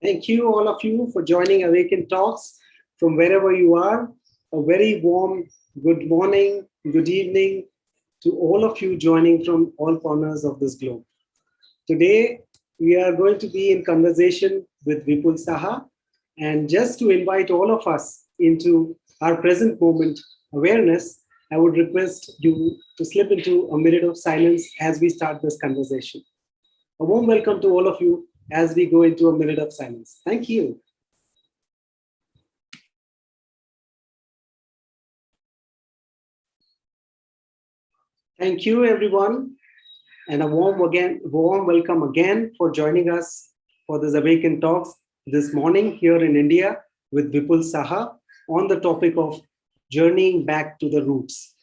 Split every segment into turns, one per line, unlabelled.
Thank you, all of you, for joining Awaken Talks from wherever you are. A very warm good morning, good evening to all of you joining from all corners of this globe. Today, we are going to be in conversation with Vipul Shaha. And just to invite all of us into our present moment awareness, I would request you to slip into a minute of silence as we start this conversation. A warm welcome to all of you as we go into a minute of silence. Thank you. Thank you, everyone, and a warm welcome again for joining us for this Awaken Talks this morning here in India with Vipul Shaha on the topic of journeying back to the roots.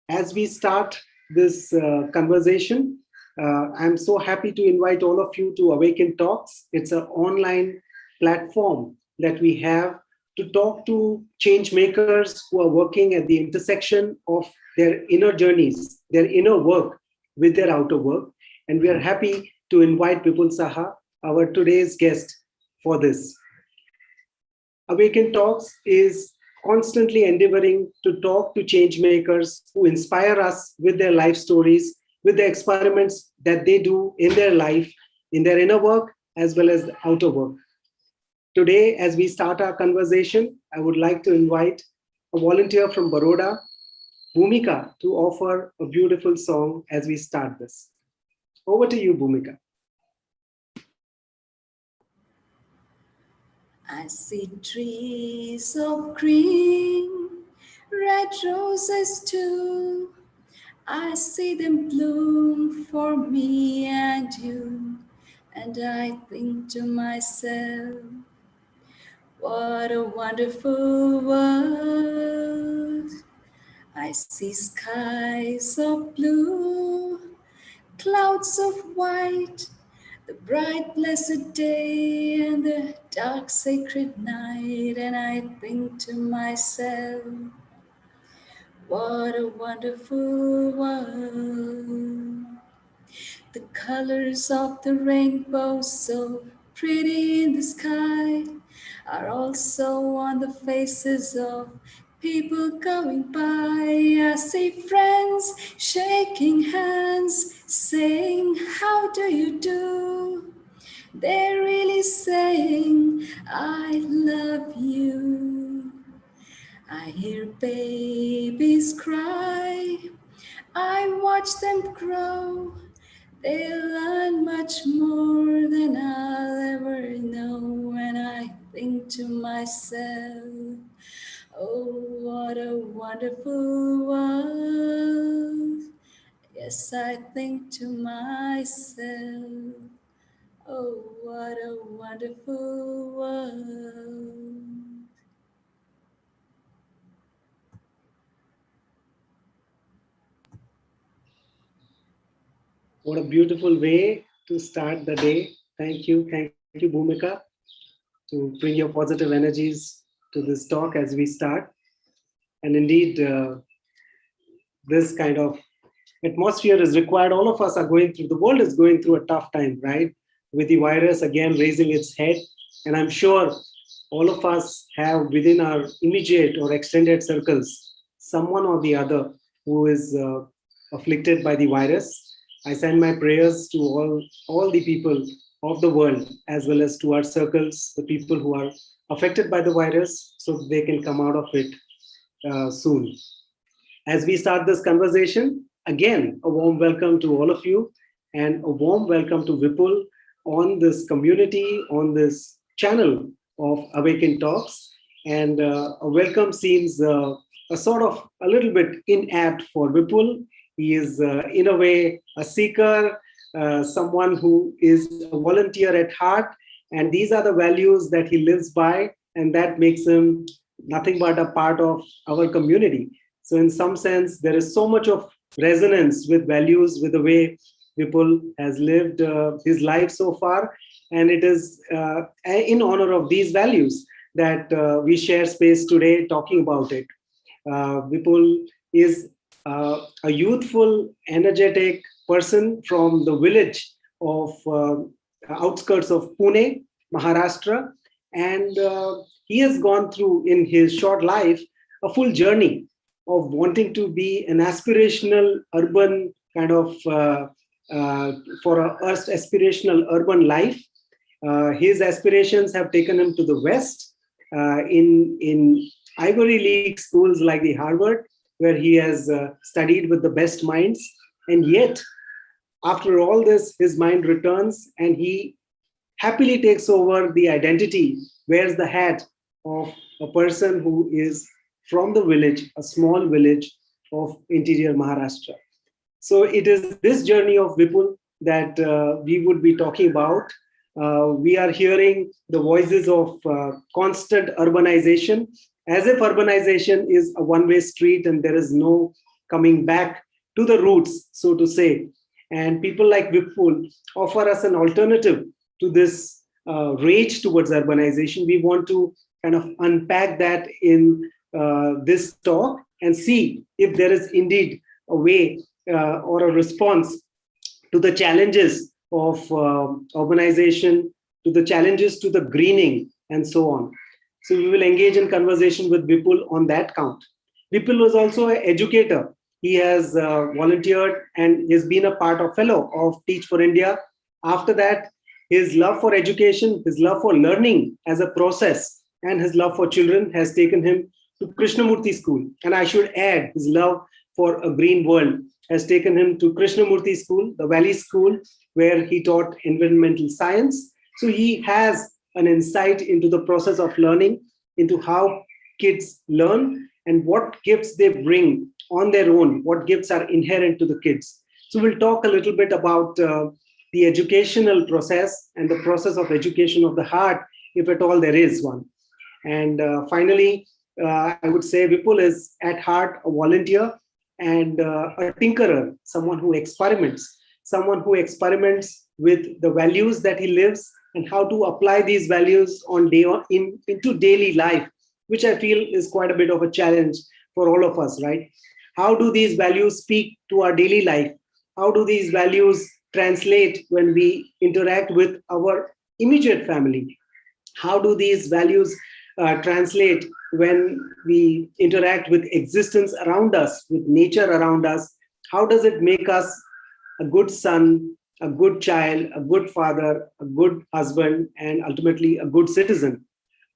As we start this conversation, I'm so happy to invite all of you to Awaken Talks. It's an online platform that we have to talk to change makers who are working at the intersection of their inner journeys, their inner work with their outer work. And we are happy to invite Vipul Shaha, our today's guest, for this. Awaken Talks is constantly endeavoring to talk to change makers who inspire us with their life stories, with the experiments that they do in their life, in their inner work, as well as outer work. Today, as we start our conversation, I would like to invite a volunteer from Baroda, Bhumika, to offer a beautiful song as we start this. Over to you, Bhumika.
I see trees of green, red roses too. I see them bloom for me and you. And I think to myself, what a wonderful world. I see skies of blue, clouds of white, the bright blessed day and the dark sacred night. And I think to myself, what a wonderful world. The colors of the rainbow, so pretty in the sky, are also on the faces of people going by. I see friends shaking hands, saying, how do you do? They're really saying, I love you. I hear babies cry, I watch them grow. They learn much more than I'll ever know. And I think to myself, oh, what a wonderful world. Yes, I think to myself, oh, what a wonderful world.
What a beautiful way to start the day. Thank you, Bhumika, to bring your positive energies to this talk as we start. And indeed, this kind of atmosphere is required. All of us are going through, the world is going through a tough time, right? With the virus again raising its head. And I'm sure all of us have within our immediate or extended circles someone or the other who is afflicted by the virus. I send my prayers to all the people of the world, as well as to our circles, the people who are affected by the virus, so they can come out of it soon. As we start this conversation, again, a warm welcome to all of you and a warm welcome to Vipul on this community, on this channel of Awaken Talks. And a welcome seems a sort of a little bit inapt for Vipul. He is, in a way, a seeker, someone who is a volunteer at heart. And these are the values that he lives by, and that makes him nothing but a part of our community. So in some sense, there is so much of resonance with values, with the way Vipul has lived his life so far. And it is in honor of these values that we share space today talking about it. Vipul is a youthful, energetic person from the village of outskirts of Pune. Maharashtra, and he has gone through in his short life a full journey of wanting to be an aspirational urban kind of for a aspirational urban life. His aspirations have taken him to the West, in Ivy League schools like the Harvard, where he has studied with the best minds. And yet, after all this, his mind returns and he happily takes over the identity, wears the hat of a person who is from the village, a small village of interior Maharashtra. So it is this journey of Vipul that we would be talking about. We are hearing the voices of constant urbanization, as if urbanization is a one-way street and there is no coming back to the roots, so to say. And people like Vipul offer us an alternative to this rage towards urbanization. We want to kind of unpack that in this talk and see if there is indeed a way or a response to the challenges of urbanization, to the challenges to the greening, and so on. So we will engage in conversation with Vipul on that count. Vipul was also an educator. He has volunteered and has been a part of fellow of Teach for India. After that, his love for education, his love for learning as a process, and his love for children has taken him to Krishnamurti School. And I should add, his love for a green world has taken him to Krishnamurti School, the Valley School, where he taught environmental science. So he has an insight into the process of learning, into how kids learn and what gifts they bring on their own, what gifts are inherent to the kids. So we'll talk a little bit about the educational process and the process of education of the heart, if at all there is one. And finally, I would say Vipul is at heart a volunteer and a tinkerer, someone who experiments with the values that he lives and how to apply these values into daily life, which I feel is quite a bit of a challenge for all of us, right? How do these values speak to our daily life? How do these values translate when we interact with our immediate family? How do these values translate when we interact with existence around us, with nature around us? How does it make us a good son, a good child, a good father, a good husband, and ultimately a good citizen?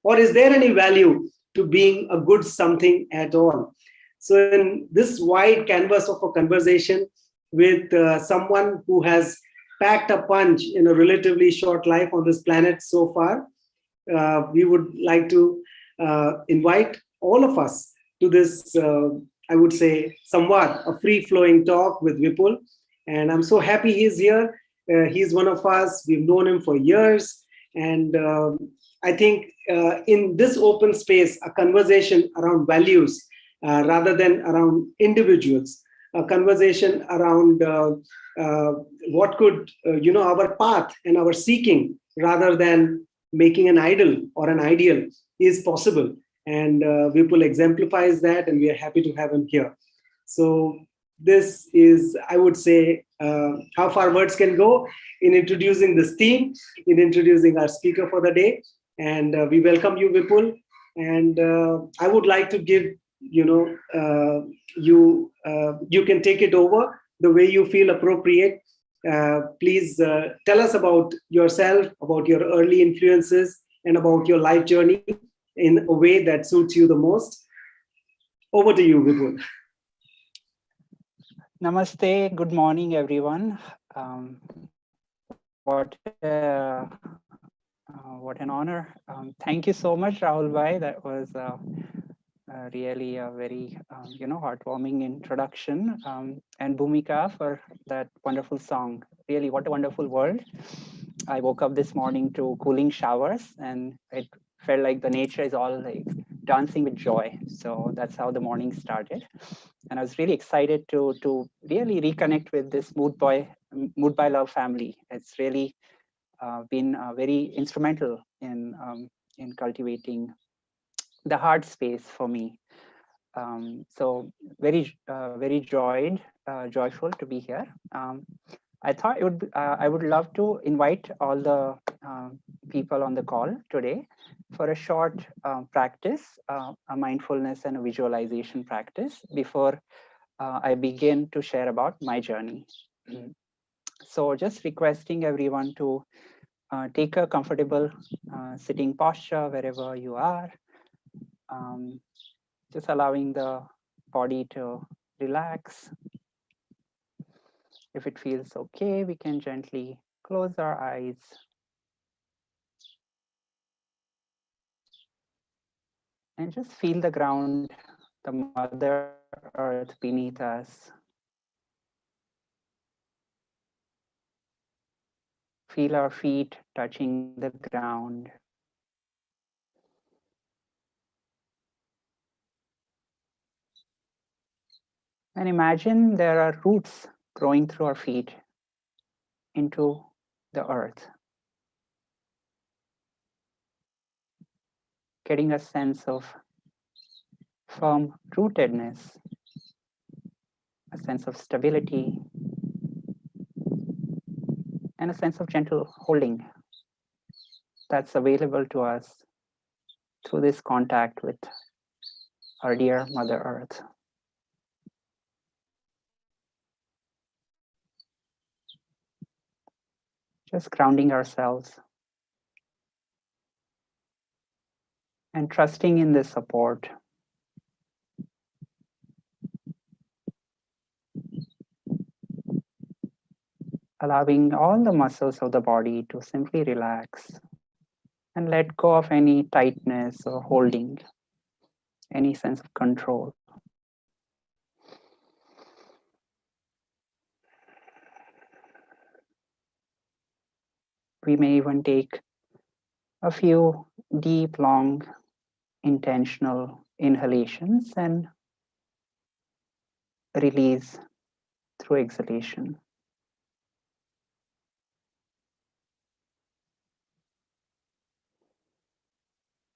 Or is there any value to being a good something at all? So, in this wide canvas of a conversation with someone who has packed a punch in a relatively short life on this planet so far, we would like to invite all of us to this, I would say, somewhat a free-flowing talk with Vipul. And I'm so happy he's here. He's one of us. We've known him for years. And I think in this open space, a conversation around values rather than around individuals, a conversation around what could, our path and our seeking rather than making an idol or an ideal is possible. And Vipul exemplifies that, and we are happy to have him here. So this is, I would say, how far words can go in introducing this theme, in introducing our speaker for the day. And we welcome you, Vipul. And I would like to give, you can take it over the way you feel appropriate. Please tell us about yourself, about your early influences, and about your life journey in a way that suits you the most. Over to you, Vipul.
Namaste. Good morning, everyone. What an honor. Thank you so much, Rahul Bhai. That was really a very heartwarming introduction, and Bhumika for that wonderful song. Really, what a wonderful world. I woke up this morning to cooling showers, and it felt like the nature is all like dancing with joy. So that's how the morning started, and I was really excited to really reconnect with this Mood by Love family. It's really been very instrumental in cultivating the heart space for me. So very joyful to be here. I thought I would love to invite all the people on the call today for a short practice, a mindfulness and a visualization practice before I begin to share about my journey. So just requesting everyone to take a comfortable sitting posture wherever you are, um, just allowing the body to relax. If it feels okay, we can gently close our eyes and just feel the ground, the Mother Earth beneath us. Feel our feet touching the ground. And imagine there are roots growing through our feet into the earth, getting a sense of firm rootedness, a sense of stability, and a sense of gentle holding that's available to us through this contact with our dear Mother Earth. Just grounding ourselves and trusting in this support, allowing all the muscles of the body to simply relax and let go of any tightness or holding, any sense of control. We may even take a few deep, long, intentional inhalations and release through exhalation.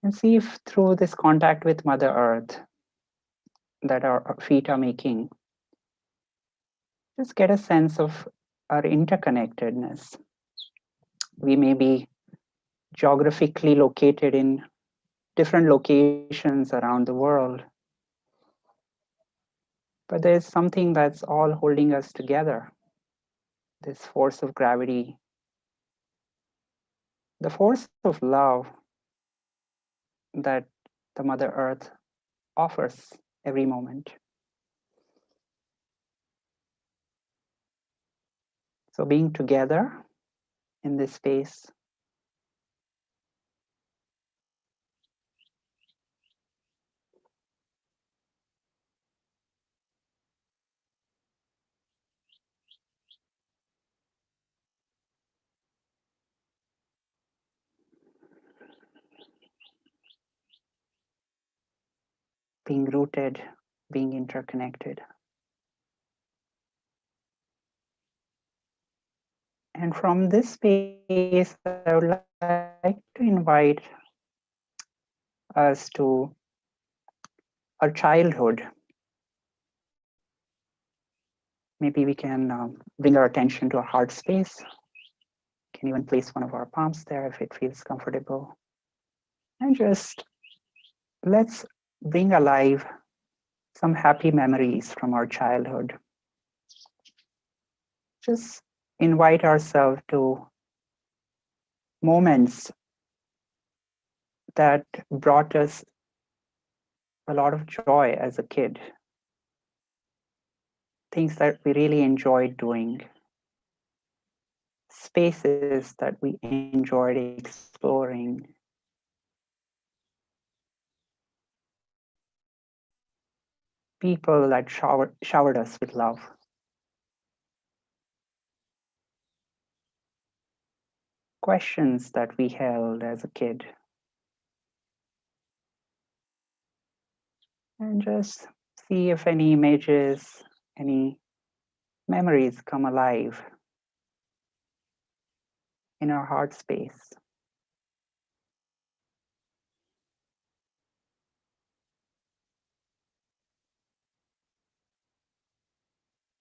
And see if through this contact with Mother Earth that our feet are making, just get a sense of our interconnectedness. We may be geographically located in different locations around the world, but there's something that's all holding us together, this force of gravity, the force of love that the Mother Earth offers every moment. So being together in this space, being rooted, being interconnected. And from this space, I would like to invite us to our childhood. Maybe we can bring our attention to our heart space. Can even place one of our palms there if it feels comfortable. And just let's bring alive some happy memories from our childhood. Just invite ourselves to moments that brought us a lot of joy as a kid, things that we really enjoyed doing, spaces that we enjoyed exploring, people that showered us with love. Questions that we held as a kid. And just see if any images, any memories come alive in our heart space.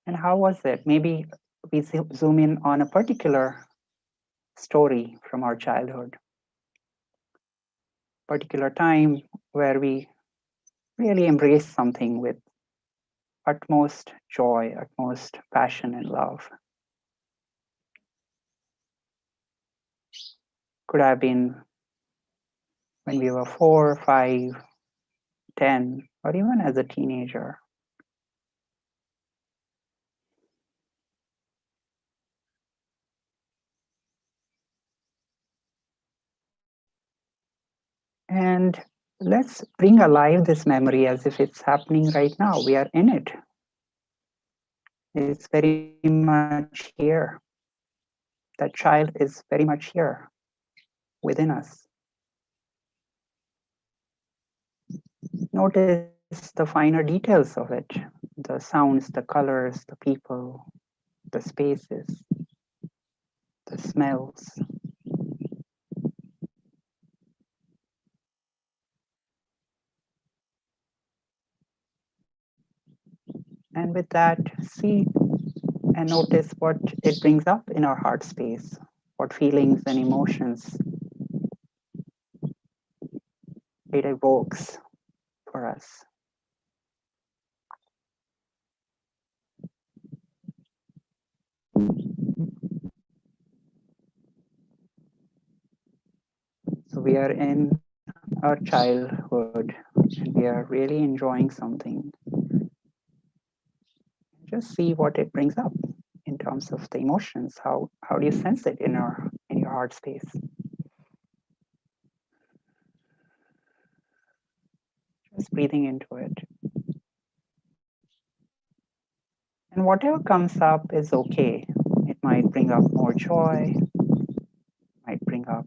And how was it? Maybe we zoom in on a particular story from our childhood, particular time where we really embrace something with utmost joy, utmost passion and love. Could have been when we were 4, 5, 10, or even as a teenager. And let's bring alive this memory as if it's happening right now. We are in it. It's very much here. That child is very much here within us. Notice the finer details of it, the sounds, the colors, the people, the spaces, the smells. And with that, see and notice what it brings up in our heart space, what feelings and emotions it evokes for us. So we are in our childhood and we are really enjoying something. Just see what it brings up in terms of the emotions. How do you sense it in your heart space? Just breathing into it. And whatever comes up is okay. It might bring up more joy, might bring up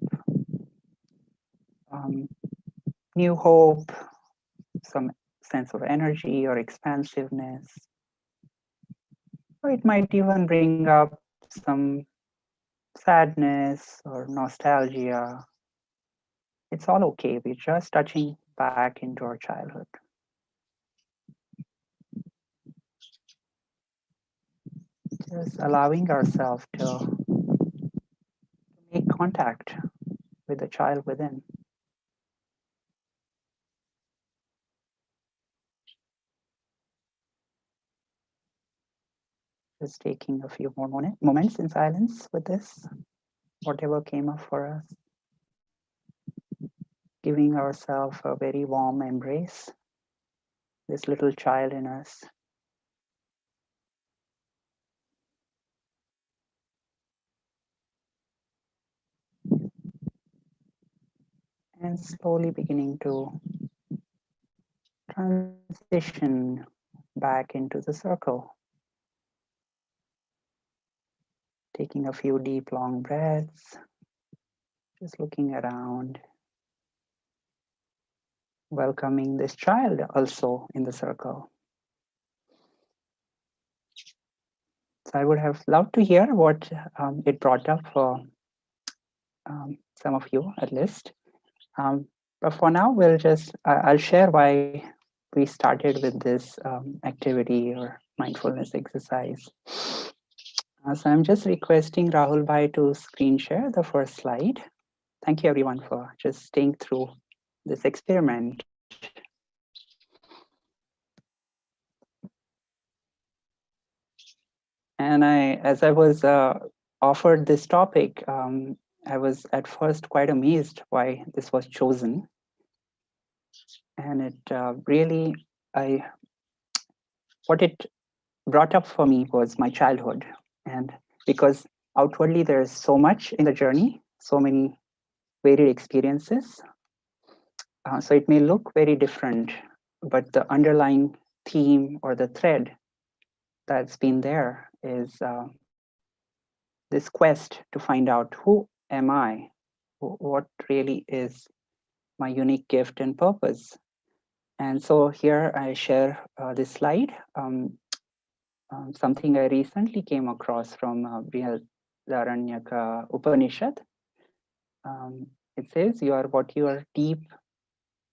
new hope, some sense of energy or expansiveness. Or it might even bring up some sadness or nostalgia. It's all okay. We're just touching back into our childhood. Just allowing ourselves to make contact with the child within. Just taking a few more moments in silence with this, whatever came up for us. Giving ourselves a very warm embrace, this little child in us. And slowly beginning to transition back into the circle. Taking a few deep, long breaths, just looking around, welcoming this child also in the circle. So I would have loved to hear what it brought up for some of you at least. But for now, I'll share why we started with this activity or mindfulness exercise. So I'm just requesting Rahul Bhai to screen share the first slide. Thank you everyone for just staying through this experiment. And as I was offered this topic, I was at first quite amazed why this was chosen. And it really, what it brought up for me was my childhood. And because outwardly there's so much in the journey, so many varied experiences. So it may look very different, but the underlying theme or the thread that's been there is this quest to find out who am I, what really is my unique gift and purpose. And so here I share this slide, something I recently came across from Brihadaranyaka Upanishad. It says, you are what your deep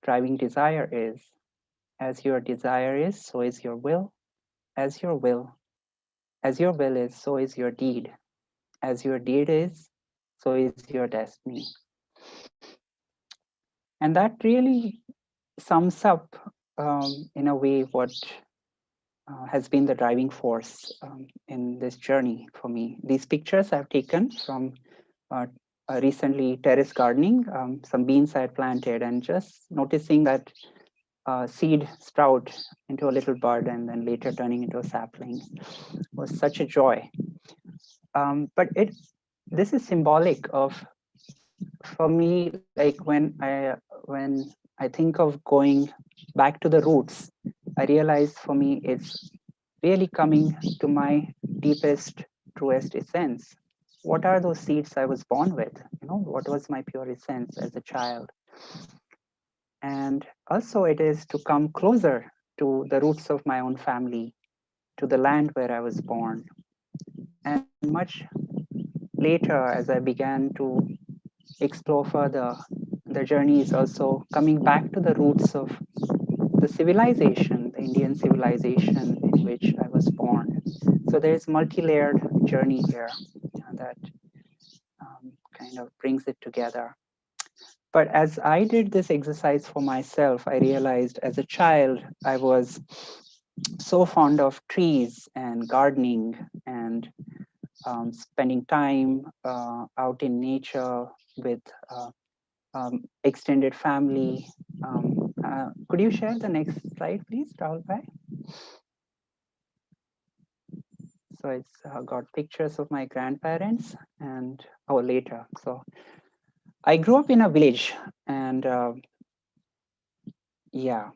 driving desire is. As your desire is, so is your will. As your will is, so is your deed. As your deed is, so is your destiny. And that really sums up, in a way, what has been the driving force in this journey for me. These pictures I've taken from uh, recently terrace gardening, some beans I had planted, and just noticing that seed sprout into a little bud and then later turning into a sapling was such a joy. But this is symbolic of, for me, like when I think of going back to the roots, I realize for me it's really coming to my deepest, truest essence. What are those seeds I was born with? What was my pure essence as a child? And also, it is to come closer to the roots of my own family, to the land where I was born. And much later, as I began to explore further, the journey is also coming back to the roots of the civilization, the Indian civilization in which I was born. So there's multi-layered journey here that kind of brings it together. But as I did this exercise for myself, I realized as a child, I was so fond of trees and gardening and spending time out in nature with extended family. Could you share the next slide, please, Rahul Bhai? So it's got pictures of my grandparents and later. So I grew up in a village, and yeah.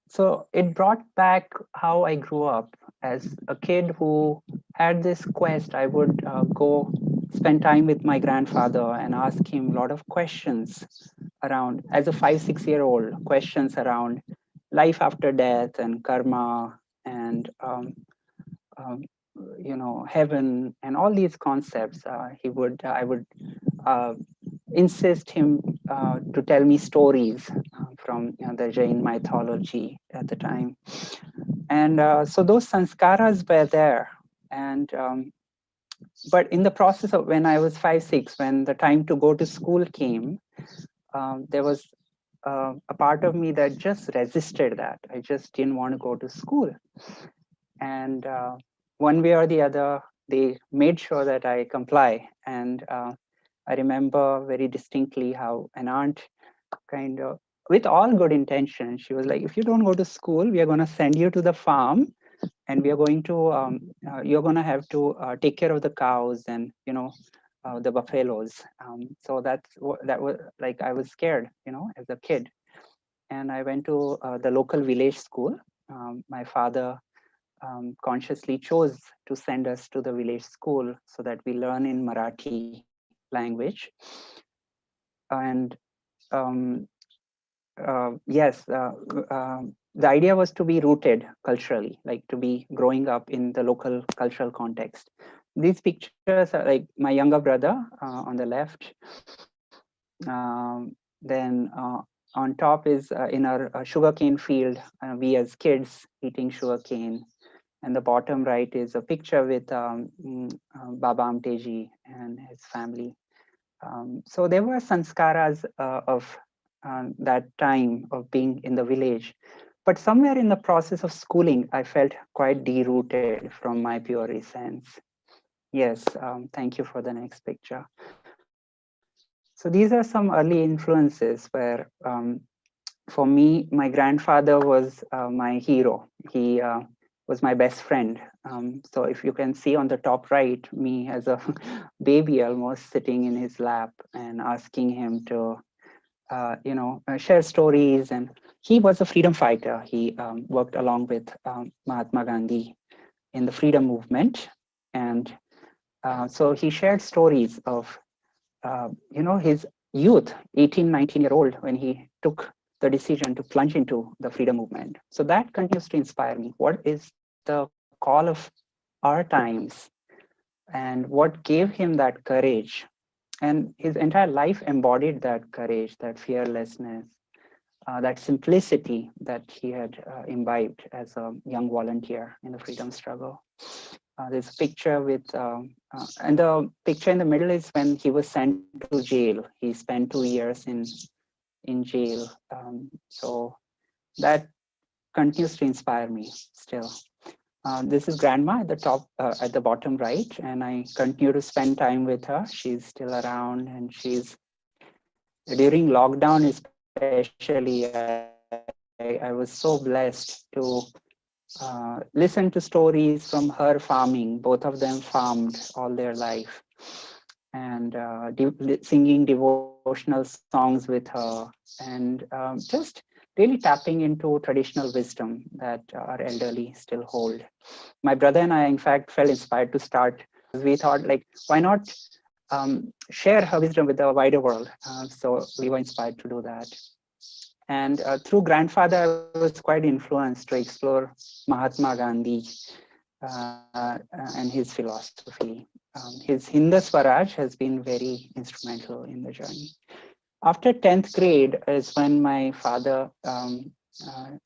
So it brought back how I grew up as a kid who had this quest. I would go spend time with my grandfather and ask him a lot of questions around, as a 5-6 year old, questions around life after death and karma and um, heaven and all these concepts. I would uh, insist him to tell me stories from the Jain mythology at the time. And so those sanskaras were there. And but in the process of when I was 5-6, when the time to go to school came, there was a part of me that just resisted that. I just didn't want to go to school. And one way or the other, they made sure that I comply. And I remember very distinctly how an aunt kind of, with all good intention, she was like, if you don't go to school, we are going to send you to the farm, and we are going to you're going to have to take care of the cows and the buffaloes. So that was like, I was scared as a kid, and I went to the local village school. My father consciously chose to send us to the village school so that we learn in Marathi language. And um, yes, the idea was to be rooted culturally, like to be growing up in the local cultural context. These pictures are like my younger brother on the left. Then on top is in our sugarcane field, we as kids eating sugarcane. And the bottom right is a picture with Baba Amteji and his family. So there were sanskaras of that time of being in the village. But somewhere in the process of schooling, I felt quite derooted from my pure essence. Yes, thank you for the next picture. So these are some early influences where, for me, my grandfather was my hero. He was my best friend. So if you can see on the top right, me as a baby almost sitting in his lap and asking him to, share stories. And he was a freedom fighter. He worked along with Mahatma Gandhi in the freedom movement. And so he shared stories of, his youth, 18, 19-year-old, when he took the decision to plunge into the freedom movement. So that continues to inspire me. What is the call of our times, and what gave him that courage? And his entire life embodied that courage, that fearlessness, that simplicity that he had imbibed as a young volunteer in the freedom struggle. there's a picture with, and the picture in the middle is when he was sent to jail. He spent 2 years in jail. So that continues to inspire me still. This is grandma at the top, at the bottom right, and I continue to spend time with her. She's still around, and she's during lockdown especially. I was so blessed to listen to stories from her farming. Both of them farmed all their life, and singing devotional songs with her, and just really tapping into traditional wisdom that our elderly still hold. My brother and I, in fact, felt inspired to start because we thought, like, why not share her wisdom with the wider world? So we were inspired to do that. And through grandfather, I was quite influenced to explore Mahatma Gandhi and his philosophy. His Hinda Swaraj has been very instrumental in the journey. After 10th grade is when my father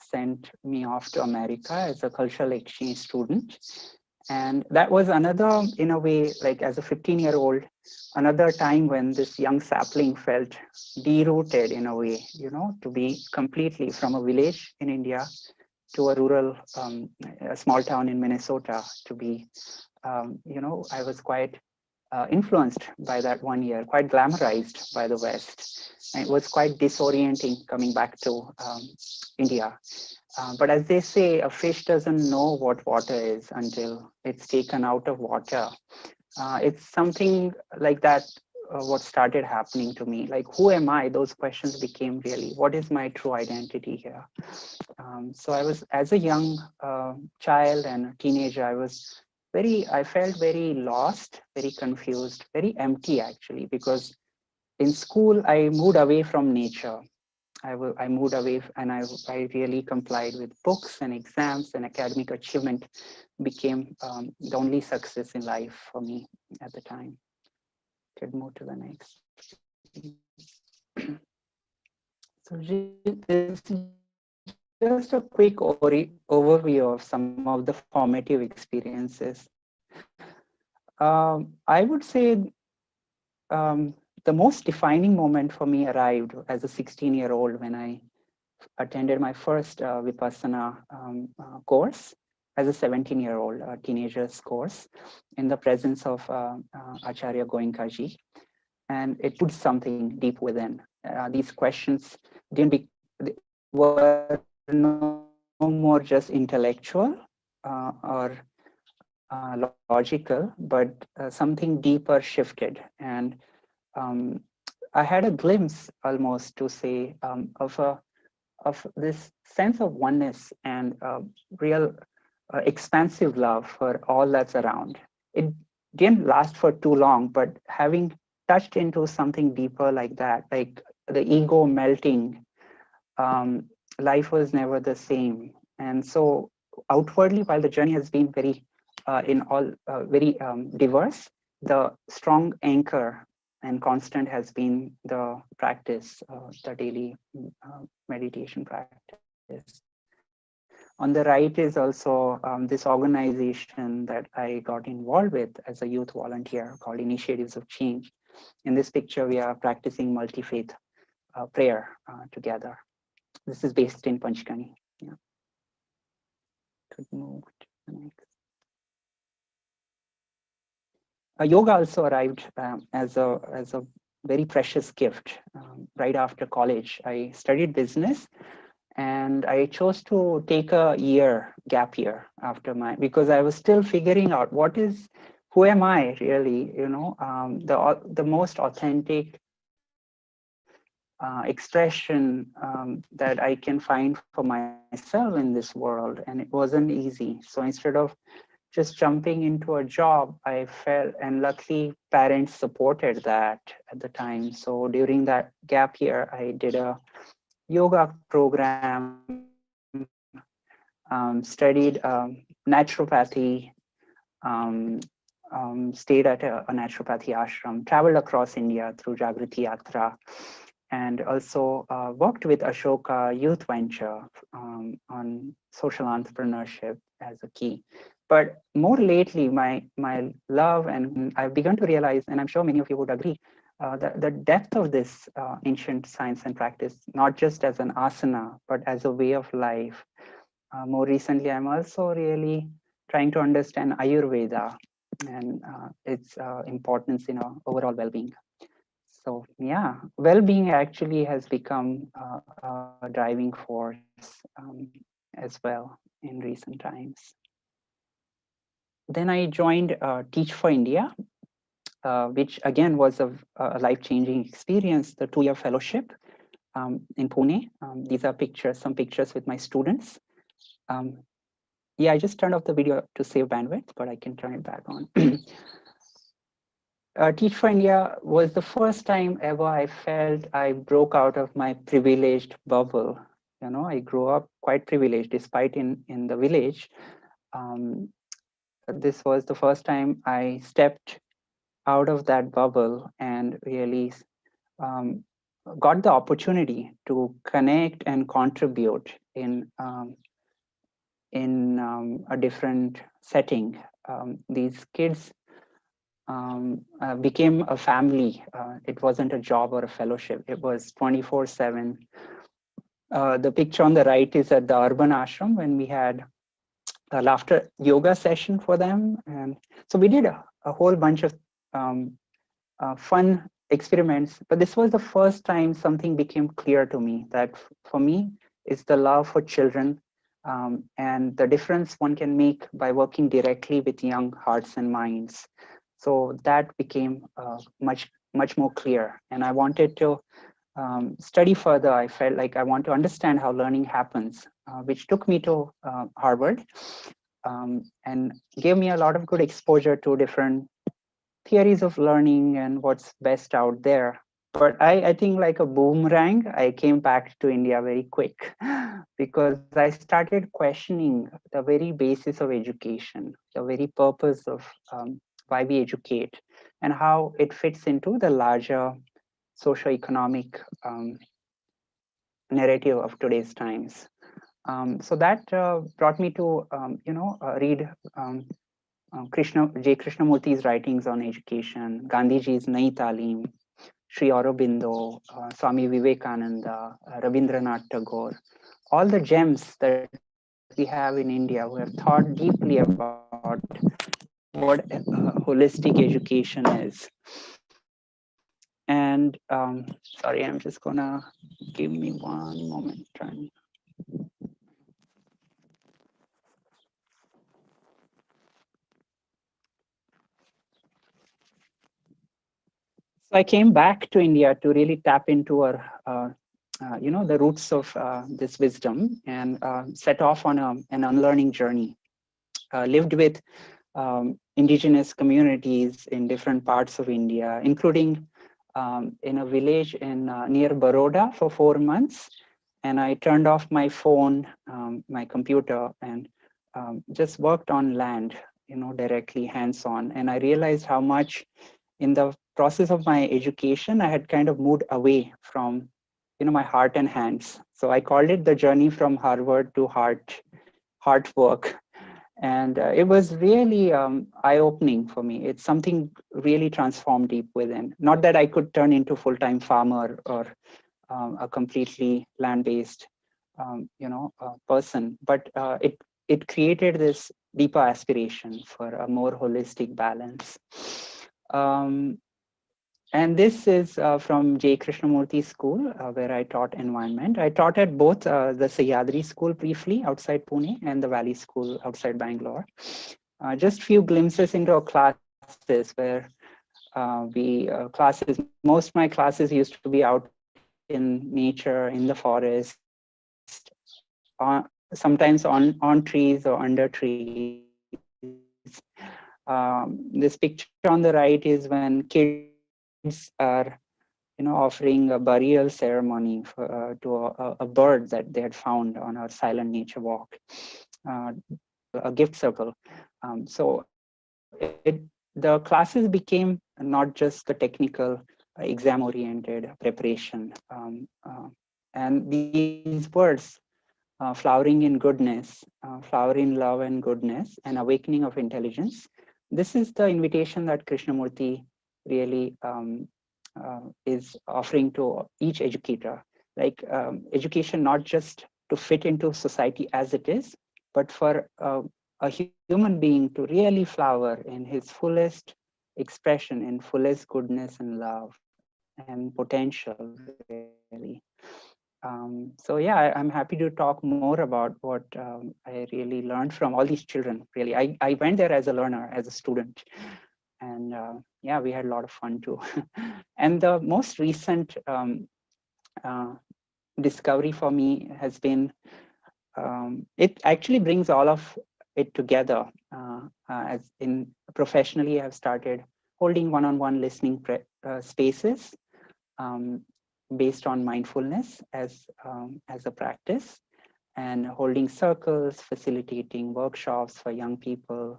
sent me off to America as a cultural exchange student. And that was another, in a way, like as a 15-year-old, another time when this young sapling felt derooted in a way, to be completely from a village in India to a rural, a small town in Minnesota to be, I was quite influenced by that 1 year, quite glamorized by the West. And it was quite disorienting coming back to India. But as they say, a fish doesn't know what water is until it's taken out of water. It's something like that, what started happening to me. Like, who am I? Those questions became really, what is my true identity here? So I was, as a young child and a teenager, I felt very lost, very confused, very empty actually, because in school, I moved away from nature. I moved away and I really complied with books and exams, and academic achievement became the only success in life for me at the time. Could move to the next, please. So this is just a quick overview of some of the formative experiences. I would say the most defining moment for me arrived as a 16-year-old when I attended my first Vipassana course as a 17-year-old teenager's course in the presence of Acharya Goenkaji. And it put something deep within. These questions were no more just intellectual or logical, but something deeper shifted. And I had a glimpse almost to say of this sense of oneness and real expansive love for all that's around. It didn't last for too long, but having touched into something deeper like that, like the ego melting, life was never the same. And so outwardly, while the journey has been very very diverse, the strong anchor and constant has been the practice, the daily meditation practice. On the right is also this organization that I got involved with as a youth volunteer called Initiatives of Change. In this picture, we are practicing multi-faith prayer together. This is based in Panchgani. Yeah. Could move to the next. Yoga also arrived as a very precious gift right after college. I studied business, and I chose to take a gap year after because I was still figuring out who am I really, the most authentic expression that I can find for myself in this world. And it wasn't easy. So instead of just jumping into a job, I felt, and luckily parents supported that at the time. So during that gap year, I did a yoga program, studied naturopathy, stayed at a naturopathy ashram, traveled across India through Jagriti Yatra, and also worked with Ashoka Youth Venture on social entrepreneurship as a key. But more lately, my love, and I've begun to realize, and I'm sure many of you would agree, the depth of this ancient science and practice, not just as an asana, but as a way of life. More recently, I'm also really trying to understand Ayurveda and its importance in our overall well-being. So yeah, well-being actually has become a driving force as well in recent times. Then I joined Teach for India, which again was a life-changing experience, the 2-year fellowship in Pune. These are pictures, some pictures with my students. Yeah, I just turned off the video to save bandwidth, but I can turn it back on. Teach for India was the first time ever I felt I broke out of my privileged bubble. You know, I grew up quite privileged, despite in the village. This was the first time I stepped out of that bubble and really um, got the opportunity to connect and contribute in a different setting. These kids became a family. It wasn't a job or a fellowship. It was 24/7. The picture on the right is at the urban ashram when we had a laughter yoga session for them. And so we did a whole bunch of fun experiments. But this was the first time something became clear to me that for me is the love for children and the difference one can make by working directly with young hearts and minds. So that became much more clear. And I wanted to study further. I felt like I want to understand how learning happens, which took me to Harvard and gave me a lot of good exposure to different theories of learning and what's best out there. But I think like a boomerang, I came back to India very quick because I started questioning the very basis of education, the very purpose of why we educate, and how it fits into the larger socio-economic narrative of today's times. So that brought me to read J. Krishnamurti's writings on education, Gandhiji's Nai Talim, Sri Aurobindo, Swami Vivekananda, Rabindranath Tagore, all the gems that we have in India who have thought deeply about what holistic education is. And sorry, I'm just gonna give me one moment. So I came back to India to really tap into our, the roots of this wisdom and set off on an unlearning journey. Lived with indigenous communities in different parts of India, including in a village in near Baroda for 4 months. And I turned off my phone, my computer, and just worked on land, directly hands-on. And I realized how much in the process of my education, I had kind of moved away from, my heart and hands. So I called it the journey from Harvard to heart work. And it was really eye-opening for me. It's something really transformed deep within. Not that I could turn into full-time farmer or a completely land-based, person, but it created this deeper aspiration for a more holistic balance. And this is from J. Krishnamurti School, where I taught environment. I taught at both the Sahyadri School briefly outside Pune and the Valley School outside Bangalore. Just few glimpses into our classes where most of my classes used to be out in nature, in the forest, sometimes on trees or under trees. This picture on the right is when kids are offering a burial ceremony to a bird that they had found on our silent nature walk, a gift circle. The classes became not just the technical exam oriented preparation. And these words, flowering in goodness, flower in love and goodness, and awakening of intelligence. This is the invitation that Krishnamurti really is offering to each educator. Like education, not just to fit into society as it is, but for a human being to really flower in his fullest expression, in fullest goodness and love and potential, really. So yeah, I'm happy to talk more about what I really learned from all these children. Really, I went there as a learner, as a student, and yeah, we had a lot of fun too. And the most recent uh, discovery for me has been it actually brings all of it together. As in professionally, I've started holding one-on-one listening spaces. Um, based on mindfulness as a practice, and holding circles, facilitating workshops for young people.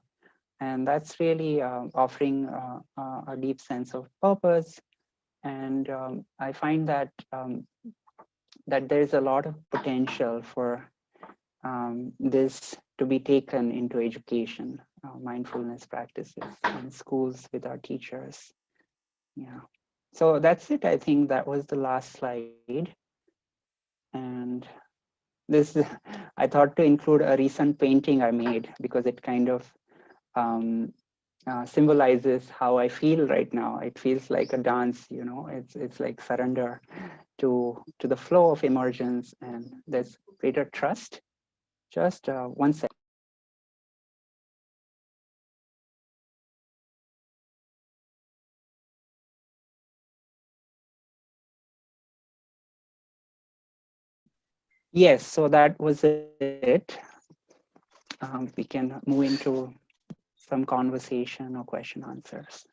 And that's really offering a deep sense of purpose. And I find that there's a lot of potential for this to be taken into education, mindfulness practices in schools with our teachers. Yeah. So that's it. I think that was the last slide. And this, I thought to include a recent painting I made because it kind of um, symbolizes how I feel right now. It feels like a dance, you know. It's like surrender to the flow of emergence, and there's greater trust. Just 1 second. Yes, so that was it. We can move into some conversation or question answers.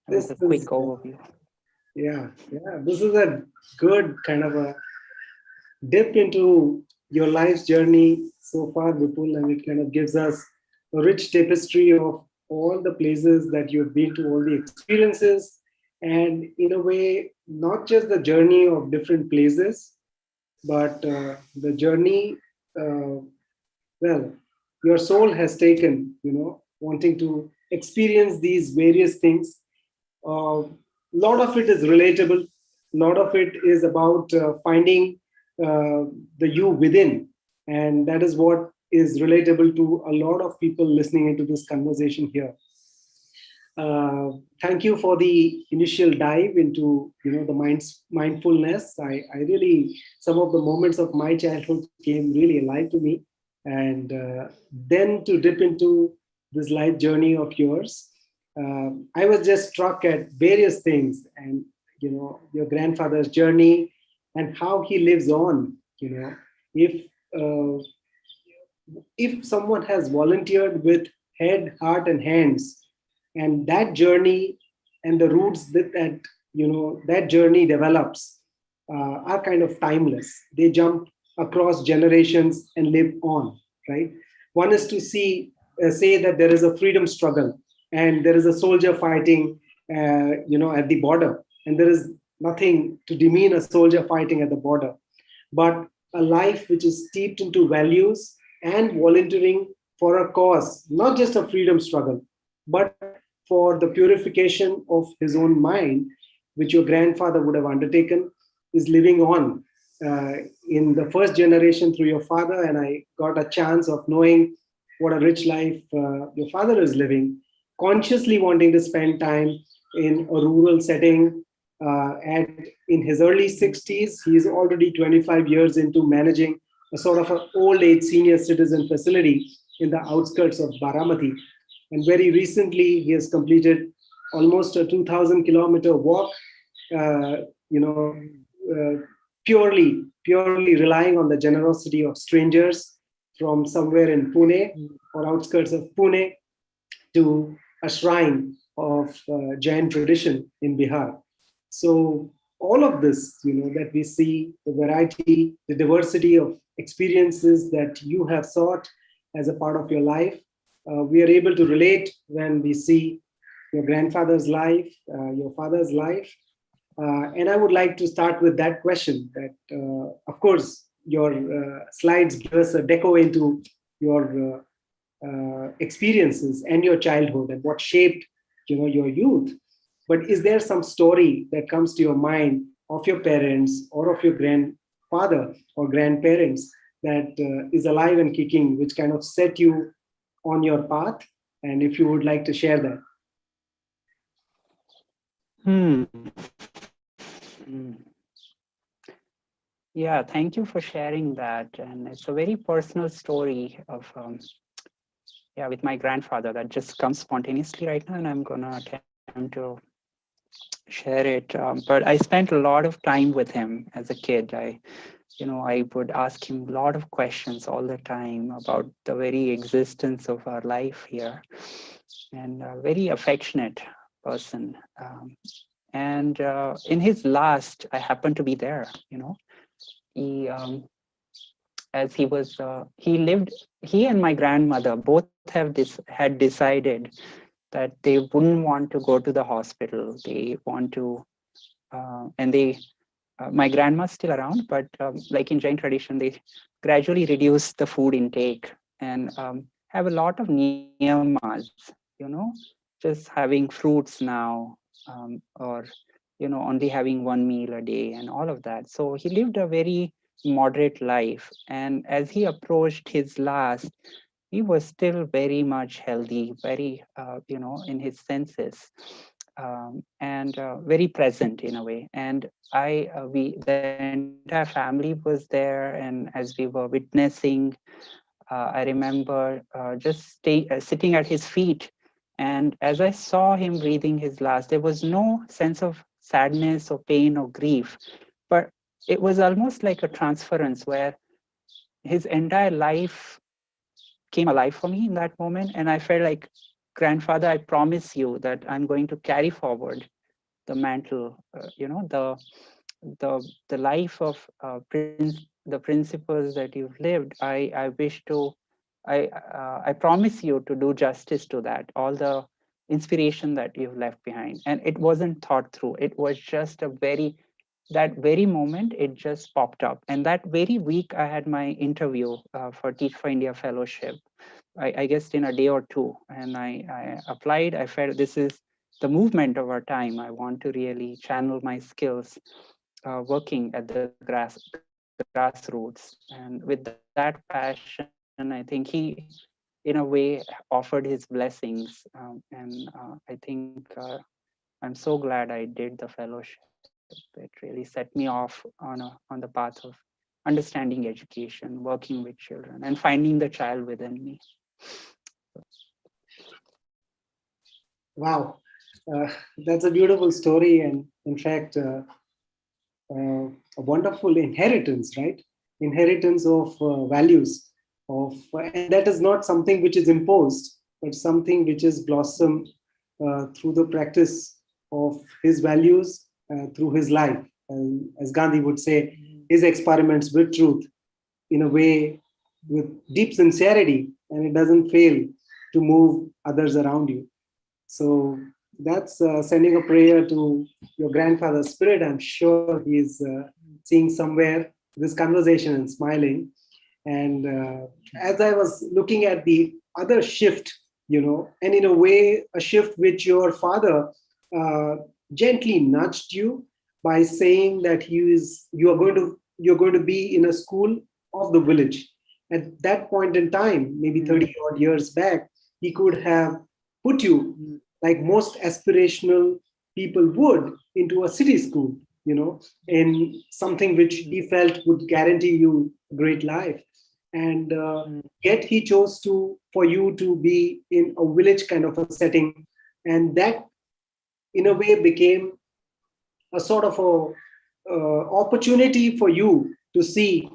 That was
This
a quick
is,
overview.
yeah, this is a good kind of a dip into your life's journey so far, Vipul, and it kind of gives us a rich tapestry of all the places that you've been to, all the experiences, and in a way, not just the journey of different places, but the journey, uh, well, your soul has taken, wanting to experience these various things. A lot of it is relatable. A lot of it is about finding the you within. And that is what is relatable to a lot of people listening into this conversation here. Uh, Thank you for the initial dive into the mindfulness. I really, some of the moments of my childhood came really alive to me, and then to dip into this life journey of yours, I was just struck at various things, and your grandfather's journey and how he lives on. If uh, if someone has volunteered with head, heart, and hands, and that journey and the roots that journey develops are kind of timeless. They jump across generations and live on, right? One is to say that there is a freedom struggle and there is a soldier fighting, at the border, and there is nothing to demean a soldier fighting at the border, but a life which is steeped into values and volunteering for a cause, not just a freedom struggle, but for the purification of his own mind, which your grandfather would have undertaken, is living on uh, in the first generation through your father. And I got a chance of knowing what a rich life your father is living, consciously wanting to spend time in a rural setting. At in his early 60s, he's already 25 years into managing a sort of an old age senior citizen facility in the outskirts of Baramati. And very recently, he has completed almost a 2,000-kilometer walk, uh, you know, uh, purely relying on the generosity of strangers from somewhere in Pune or outskirts of Pune to a shrine of Jain tradition in Bihar. So all of this, that we see, the variety, the diversity of experiences that you have sought as a part of your life, we are able to relate when we see your grandfather's life, your father's life. And I would like to start with that question that, of course, your slides give us a deco into your experiences and your childhood and what shaped, your youth. But is there some story that comes to your mind of your parents or of your grandfather or grandparents that is alive and kicking, which kind of set you on your path? And if you would like to share that.
Hmm. Hmm. Yeah, thank you for sharing that. And it's a very personal story of, with my grandfather that just comes spontaneously right now, and I'm gonna attempt to share it. But I spent a lot of time with him as a kid. I would ask him a lot of questions all the time about the very existence of our life here, and a very affectionate person. And in his last, I happened to be there. He as he was he lived he and my grandmother both had decided that they wouldn't want to go to the hospital. They want to and they my grandma's still around, but like in Jain tradition, they gradually reduce the food intake and have a lot of niyamas, just having fruits now, or only having one meal a day and all of that. So he lived a very moderate life, and as he approached his last, he was still very much healthy, very in his senses, and very present in a way. And the entire family was there, and as we were witnessing, I remember sitting at his feet, and as I saw him breathing his last, there was no sense of sadness or pain or grief, but it was almost like a transference where his entire life came alive for me in that moment. And I felt like, grandfather, I promise you that I'm going to carry forward the mantle, the life of the principles that you've lived. I wish to, I promise you to do justice to that, all the inspiration that you've left behind. And it wasn't thought through. It was just that very moment, it just popped up. And that very week, I had my interview for Teach for India Fellowship. I guess in a day or two, and I applied. I felt this is the movement of our time. I want to really channel my skills working at the grassroots. And with that passion, I think he, in a way, offered his blessings. I think I'm so glad I did the fellowship. It really set me off on the path of understanding education, working with children, and finding the child within me.
Wow, uh, that's a beautiful story, and in fact, a wonderful inheritance, right? Inheritance of values, and that is not something which is imposed, but something which is blossomed through the practice of his values through his life. And as Gandhi would say, his experiments with truth, in a way, with deep sincerity, and it doesn't fail to move others around you. So that's sending a prayer to your grandfather's spirit. I'm sure he's seeing somewhere this conversation and smiling. And as I was looking at the other shift, and in a way, a shift which your father uh, gently nudged you by saying that you're going to be in a school of the village. At that point in time, maybe 30 odd years back, he could have put you, like most aspirational people would, into a city school, in something which he felt would guarantee you a great life. And yet he chose for you to be in a village kind of a setting. And that, in a way, became a sort of opportunity for you to see,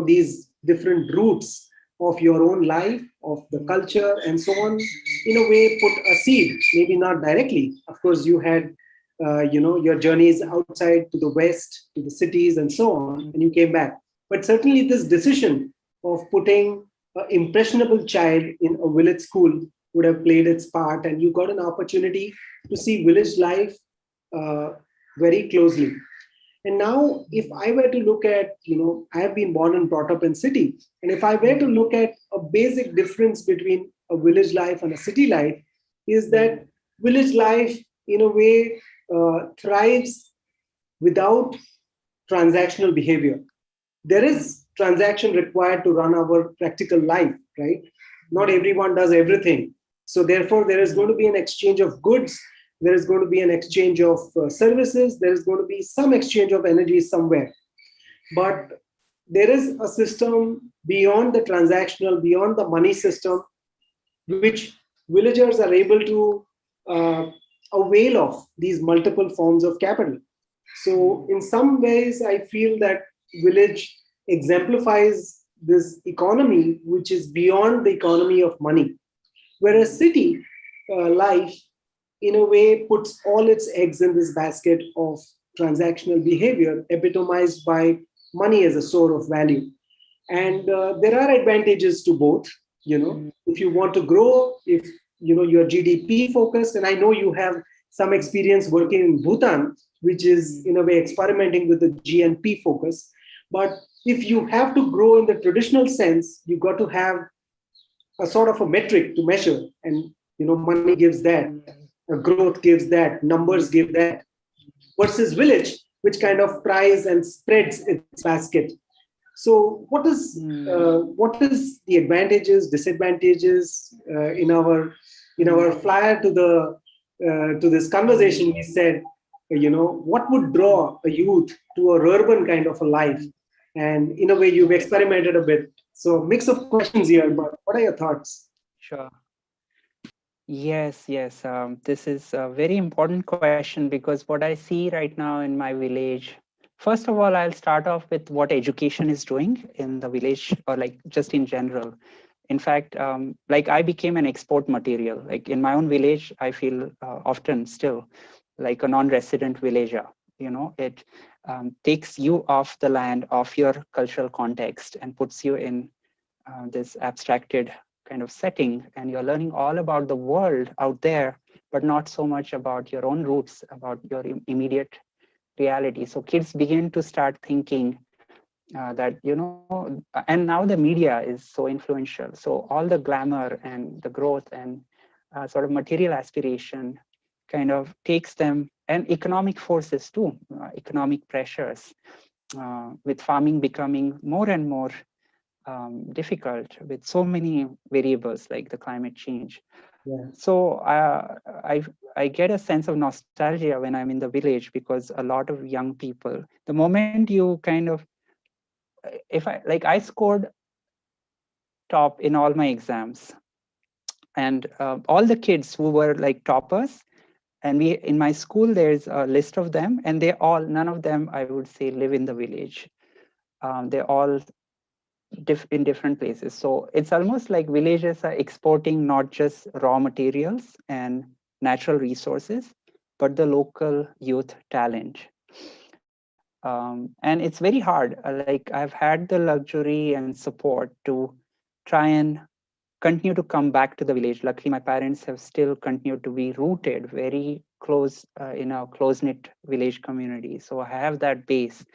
these different roots of your own life, of the culture, and so on. In a way, put a seed, maybe not directly. Of course, you had, your journeys outside to the west, to the cities, and so on, and you came back. But certainly, this decision of putting an impressionable child in a village school would have played its part, and you got an opportunity to see village life uh, very closely. And now, if I were to look at, I have been born and brought up in city, and if I were to look at a basic difference between a village life and a city life, is that village life, in a way, thrives without transactional behavior. There is transaction required to run our practical life, right? Not everyone does everything. So therefore, there is going to be an exchange of goods. There is going to be an exchange of services. There is going to be some exchange of energy somewhere. But there is a system beyond the transactional, beyond the money system, which villagers are able to uh, avail of these multiple forms of capital. So, in some ways, I feel that village exemplifies this economy which is beyond the economy of money, whereas city life, in a way, puts all its eggs in this basket of transactional behavior, epitomized by money as a source of value. And there are advantages to both. If you want to grow, if you're GDP focused, and I know you have some experience working in Bhutan, which is in a way experimenting with the GNP focus. But if you have to grow in the traditional sense, you've got to have a sort of a metric to measure, and money gives that, growth gives that, numbers give that, versus village, which kind of tries and spreads its basket. So, what is the advantages, disadvantages in our flyer to this conversation? We said, what would draw a youth to a urban kind of a life, and in a way, you've experimented a bit. So, mix of questions here. But what are your thoughts?
Sure. Yes, yes. This is a very important question because what I see right now in my village, first of all, I'll start off with what education is doing in the village or like just in general. In fact, like I became an export material. Like in my own village, I feel often still like a non-resident villager. It takes you off the land, off your cultural context, and puts you in this abstracted kind of setting, and you're learning all about the world out there, but not so much about your own roots, about your immediate reality. So kids begin to start thinking that, and now the media is so influential. So all the glamour and the growth and sort of material aspiration kind of takes them, and economic forces too, economic pressures, with farming becoming more and more difficult with so many variables like the climate change.
Yeah.
So I get a sense of nostalgia when I'm in the village, because a lot of young people, the moment you kind of, if I scored top in all my exams, and all the kids who were like toppers, and we in my school there's a list of them, and none of them I would say live in the village. They're all in different places. So it's almost like villages are exporting not just raw materials and natural resources, but the local youth talent. And it's very hard. Like I've had the luxury and support to try and continue to come back to the village. Luckily, my parents have still continued to be rooted very close in a close-knit village community. So I have that base.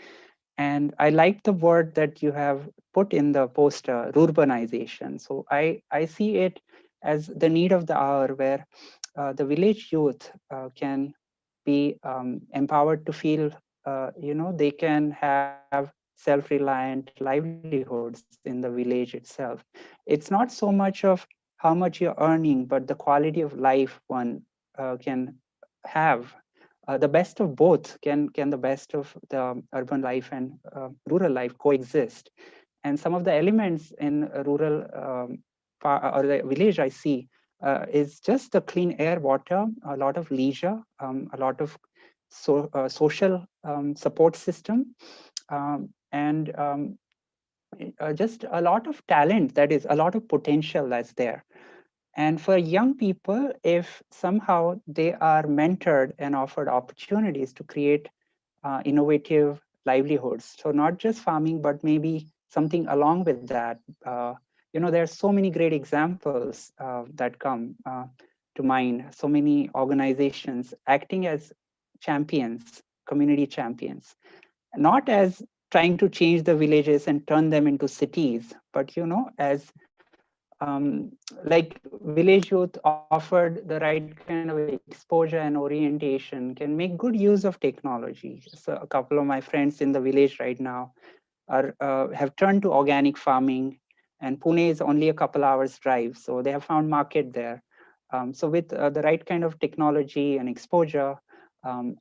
And I like the word that you have put in the poster, urbanization. So I see it as the need of the hour, where the village youth can be empowered to feel, they can have self-reliant livelihoods in the village itself. It's not so much of how much you're earning, but the quality of life one can have. The best of both, can the best of the urban life and rural life coexist. And some of the elements in a rural or the village I see is just the clean air, water, a lot of leisure, a lot of social support system, and just a lot of talent, that is a lot of potential that's there. And for young people, if somehow they are mentored and offered opportunities to create innovative livelihoods, so not just farming, but maybe something along with that. There are so many great examples that come to mind, so many organizations acting as champions, community champions. not as trying to change the villages and turn them into cities, but as like village youth offered the right kind of exposure and orientation can make good use of technology. So a couple of my friends in the village right now have turned to organic farming, and Pune is only a couple hours drive, so they have found market there. So with the right kind of technology and exposure,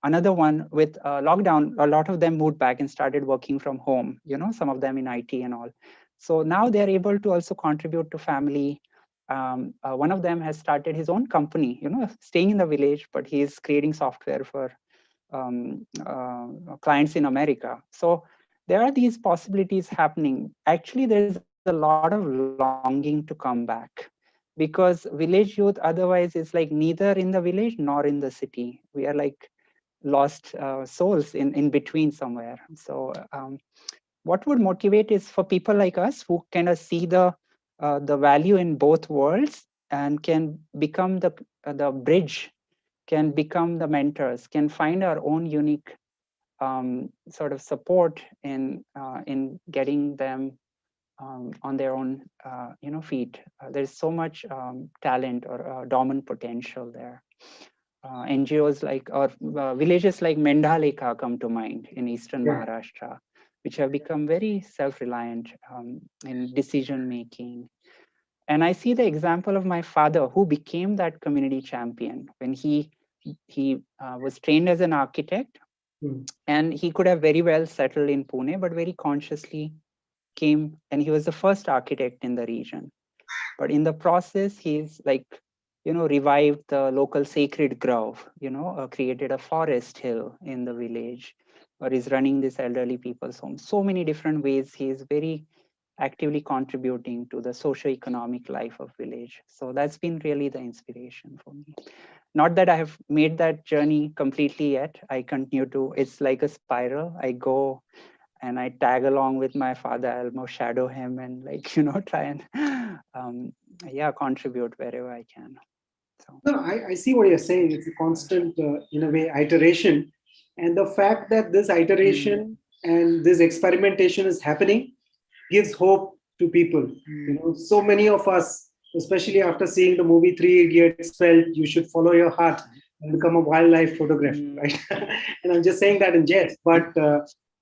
another one with lockdown, a lot of them moved back and started working from home. Some of them in IT and all. So now they're able to also contribute to family. One of them has started his own company, staying in the village, but he's creating software for clients in America. So there are these possibilities happening. Actually, there's a lot of longing to come back, because village youth otherwise is like neither in the village nor in the city. We are like lost souls in between somewhere. So what would motivate is for people like us who kind of see the value in both worlds and can become the bridge, can become the mentors, can find our own unique sort of support in getting them on their own feet. There's so much talent or dormant potential there. NGOs like, or villages like Mendhalekha come to mind in eastern
Yeah.
Maharashtra, which have become very self-reliant in decision making. And I see the example of my father, who became that community champion when he was trained as an architect, and he could have very well settled in Pune, but very consciously came, and he was the first architect in the region. But in the process, he's like, revived the local sacred grove, created a forest hill in the village, or is running this elderly people's home. So many different ways he is very actively contributing to the socio-economic life of village. So that's been really the inspiration for me. Not that I have made that journey completely yet. I continue to, it's like a spiral. I go and I tag along with my father. I almost shadow him and try and contribute wherever I can. So
No, I see what you're saying. It's a constant, in a way, iteration. And the fact that this iteration and this experimentation is happening gives hope to people. So many of us, especially after seeing the movie Three Idiots, felt you should follow your heart and become a wildlife photographer, right? And I'm just saying that in jest. But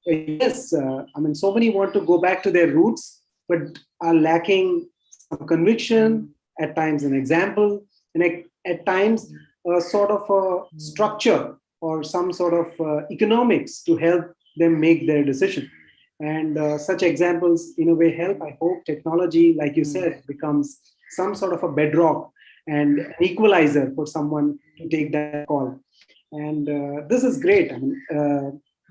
yes, I mean, so many want to go back to their roots, but are lacking some conviction, at times an example, and at times a sort of a structure or some sort of economics to help them make their decision. And such examples, in a way, help. I hope technology, like you said, becomes some sort of a bedrock and an equalizer for someone to take that call. And this is great.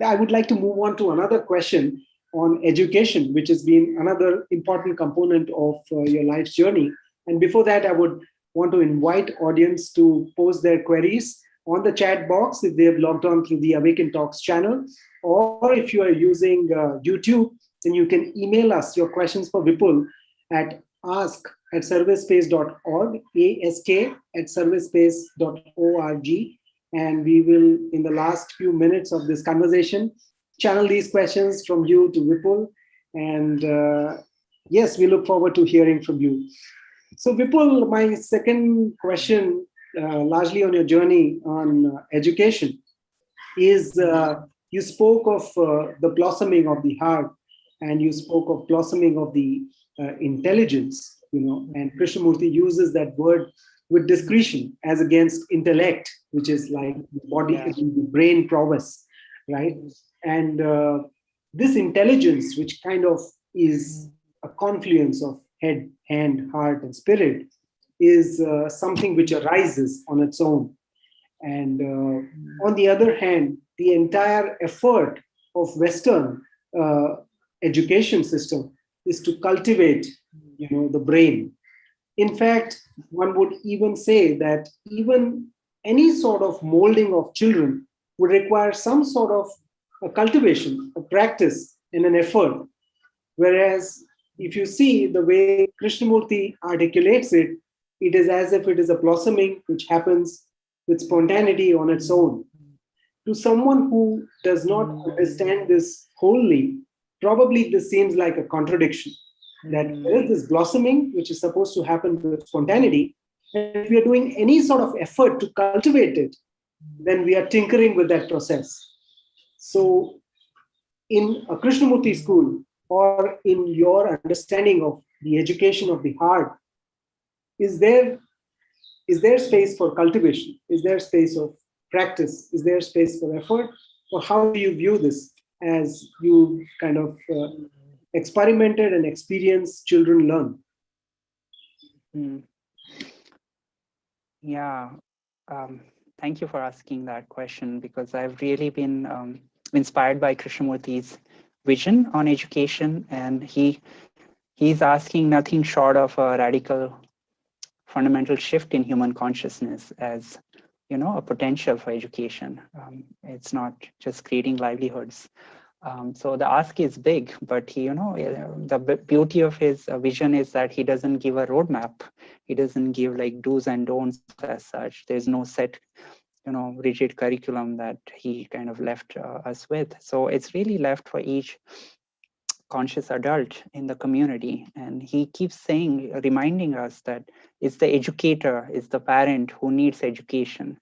I would like to move on to another question on education, which has been another important component of your life's journey. And before that, I would want to invite audience to post their queries on the chat box if they have logged on through the Awaken Talks channel, or if you are using YouTube, then you can email us your questions for Vipul at ask@servicespace.org, ask@servicespace.org, and we will, in the last few minutes of this conversation, channel these questions from you to Vipul. And yes, we look forward to hearing from you. So Vipul, my second question, largely on your journey on education, is you spoke of the blossoming of the heart, and you spoke of blossoming of the intelligence, and Krishnamurti uses that word with discretion as against intellect, which is like the body, the brain prowess, right? And this intelligence, which kind of is a confluence of head, hand, heart, and spirit, is something which arises on its own. And on the other hand, the entire effort of Western education system is to cultivate, the brain. In fact, one would even say that even any sort of molding of children would require some sort of a cultivation, a practice, and an effort. Whereas if you see the way Krishnamurti articulates it, it is as if it is a blossoming which happens with spontaneity on its own. To someone who does not understand this wholly, probably this seems like a contradiction. That there is this blossoming which is supposed to happen with spontaneity, and if we are doing any sort of effort to cultivate it, then we are tinkering with that process. So, in a Krishnamurti school, or in your understanding of the education of the heart, is there space for cultivation? Is there space of practice? Is there space for effort? Or how do you view this as you kind of experimented and experienced children learn?
Mm. Yeah, um, thank you for asking that question, because I've really been inspired by Krishnamurti's vision on education, and he's asking nothing short of a radical fundamental shift in human consciousness as a potential for education. It's not just creating livelihoods. So the ask is big, but the beauty of his vision is that he doesn't give a roadmap. He doesn't give like do's and don'ts as such. There's no set, rigid curriculum that he kind of left us with. So it's really left for each conscious adult in the community. And he keeps saying, reminding us that it's the educator, it's the parent who needs education.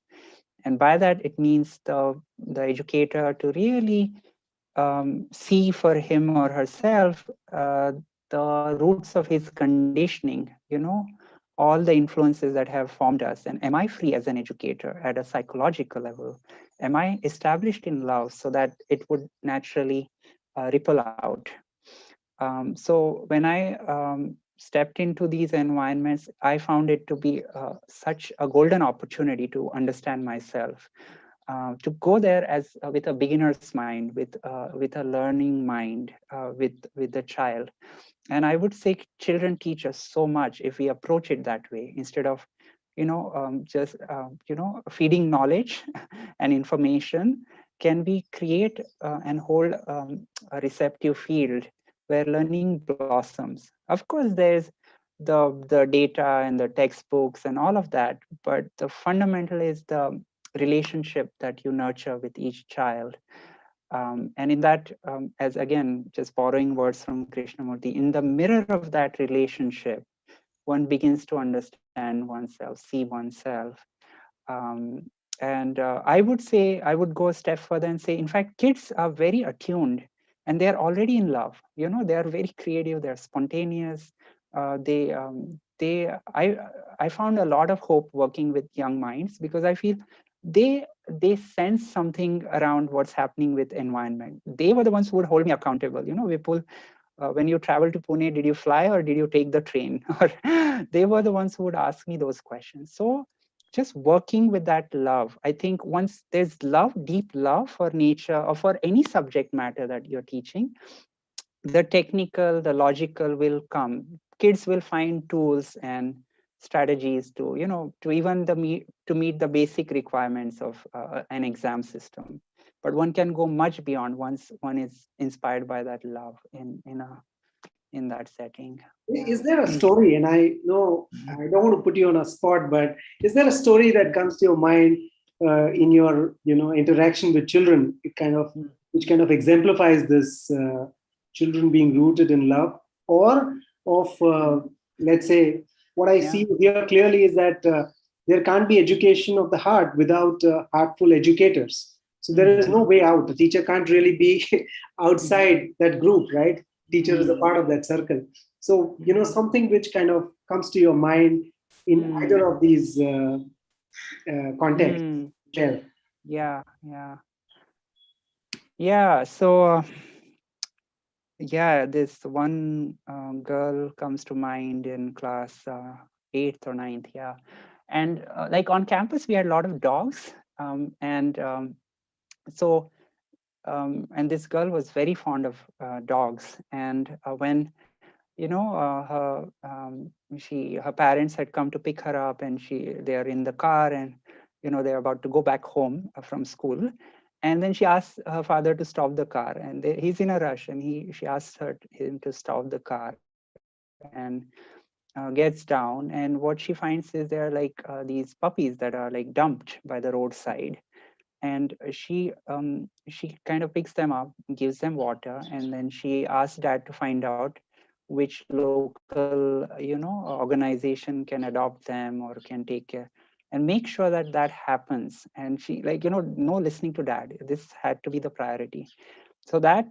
And by that, it means the educator to really see for him or herself the roots of his conditioning, all the influences that have formed us. And am I free as an educator at a psychological level? Am I established in love so that it would naturally ripple out? So when I stepped into these environments, I found it to be such a golden opportunity to understand myself, to go there as with a beginner's mind, with a learning mind, with the child. And I would say children teach us so much if we approach it that way, instead of just feeding knowledge and information. Can we create and hold a receptive field where learning blossoms? Of course, there's the data and the textbooks and all of that, but the fundamental is the relationship that you nurture with each child. And in that, as again, just borrowing words from Krishnamurti, in the mirror of that relationship, one begins to understand oneself, see oneself. Um, and I would say, I would go a step further and say, in fact, kids are very attuned and they're already in love. They are very creative, they're spontaneous. I found a lot of hope working with young minds, because I feel they sense something around what's happening with environment. They were the ones who would hold me accountable. Vipul, when you travel to Pune, did you fly or did you take the train? Or they were the ones who would ask me those questions. So just working with that love, I think once there's love, deep love for nature or for any subject matter that you're teaching, the technical, the logical will come. Kids will find tools and strategies to, to even to meet the basic requirements of an exam system. But one can go much beyond once one is inspired by that love in that setting. Yeah.
Is there a story, and I know I don't want to put you on a spot, but is there a story that comes to your mind in your interaction with children, which kind of exemplifies this children being rooted in love, or of let's say what I see here clearly is that there can't be education of the heart without heartful educators. So there is no way out. The teacher can't really be outside that group, right? Teacher is a part of that circle. So, something which kind of comes to your mind in either of these contexts. Share.
Yeah. So, this one girl comes to mind in class 8th or 9th. Yeah. And like on campus, we had a lot of dogs. And this girl was very fond of dogs. And when her parents had come to pick her up, and they're in the car, and they're about to go back home from school, and then she asked her father to stop the car, and he's in a rush, and she asked him to stop the car, and gets down, and what she finds is there are like these puppies that are like dumped by the roadside. and she kind of picks them up, gives them water, and then she asks dad to find out which local organization can adopt them or can take care and make sure that that happens. And she, like, no listening to dad, this had to be the priority. So that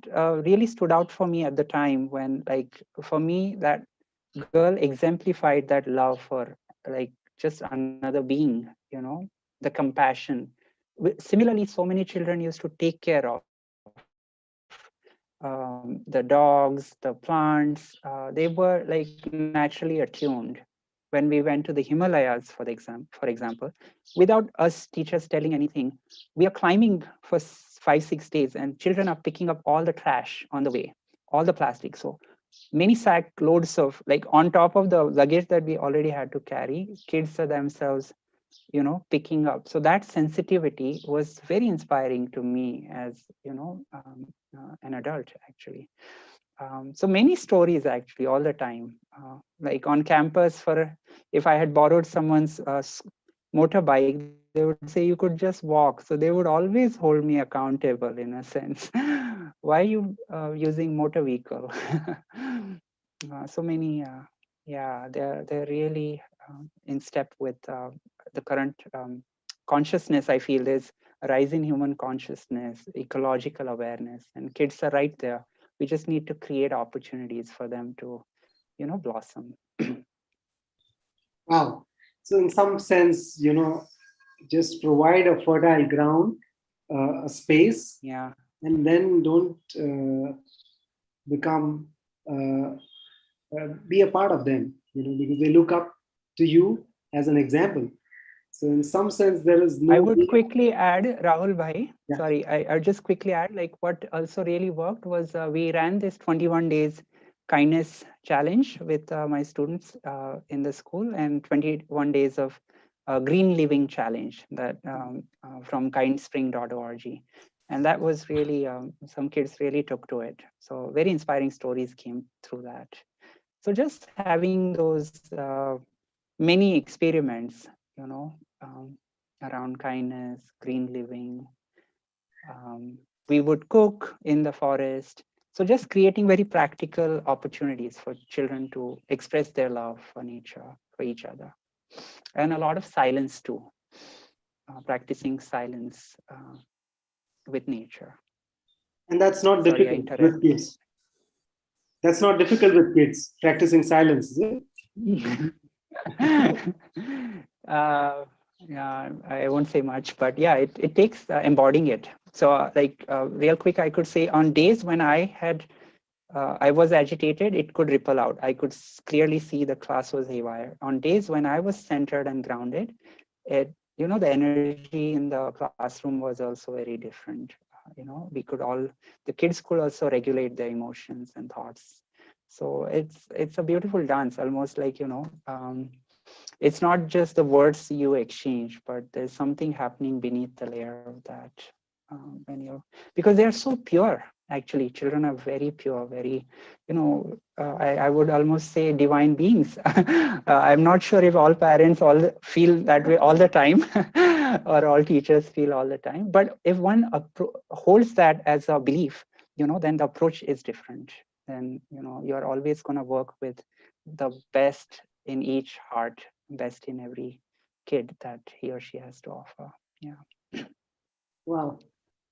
really stood out for me at the time, when, like, for me, that girl exemplified that love for, like, just another being, the compassion. Similarly, so many children used to take care of the dogs, the plants. They were like naturally attuned. When we went to the Himalayas, for example, without us teachers telling anything, we are climbing for 5 6 days, and children are picking up all the trash on the way, all the plastic. So many sack loads of, like, on top of the luggage that we already had to carry, kids are themselves picking up. So that sensitivity was very inspiring to me as an adult, actually. So many stories, actually, all the time, like on campus. For if I had borrowed someone's motorbike, they would say you could just walk. So they would always hold me accountable, in a sense. Why are you using motor vehicle? So many, yeah, they're really in step with the current consciousness. I feel there's a rise in human consciousness, ecological awareness, and kids are right there. We just need to create opportunities for them to blossom.
Wow. So in some sense, just provide a fertile ground, a space,
Yeah.
and then don't become be a part of them, because they look up to you as an example. So in some sense, there is no
I would
way.
quickly add, Rahul Bhai,
Yeah.
sorry, I'll just quickly add, like, what also really worked was we ran this 21 days kindness challenge with my students in the school, and 21 days of green living challenge that from kindspring.org. And that was really, some kids really took to it. So very inspiring stories came through that. So just having those many experiments, around kindness, green living. We would cook in the forest. So just creating very practical opportunities for children to express their love for nature, for each other. And a lot of silence too, practicing silence with nature.
And that's not
Sorry, I
difficult with
interrupted.
kids. That's not difficult with kids, practicing silence, is it?
Yeah, I won't say much, but yeah, it takes embodying it. So, real quick, I could say on days when I was agitated, it could ripple out. I could clearly see the class was haywire. On days when I was centered and grounded, the energy in the classroom was also very different. The kids could also regulate their emotions and thoughts. So it's a beautiful dance, almost like, it's not just the words you exchange, but there's something happening beneath the layer of that. Because they are so pure. Actually, children are very pure, very, I would almost say divine beings. I'm not sure if all parents all feel that way all the time, or all teachers feel all the time. But if one holds that as a belief, then the approach is different. Then, you're always going to work with the best in each heart, best in every kid that he or she has to offer. Yeah.
Wow.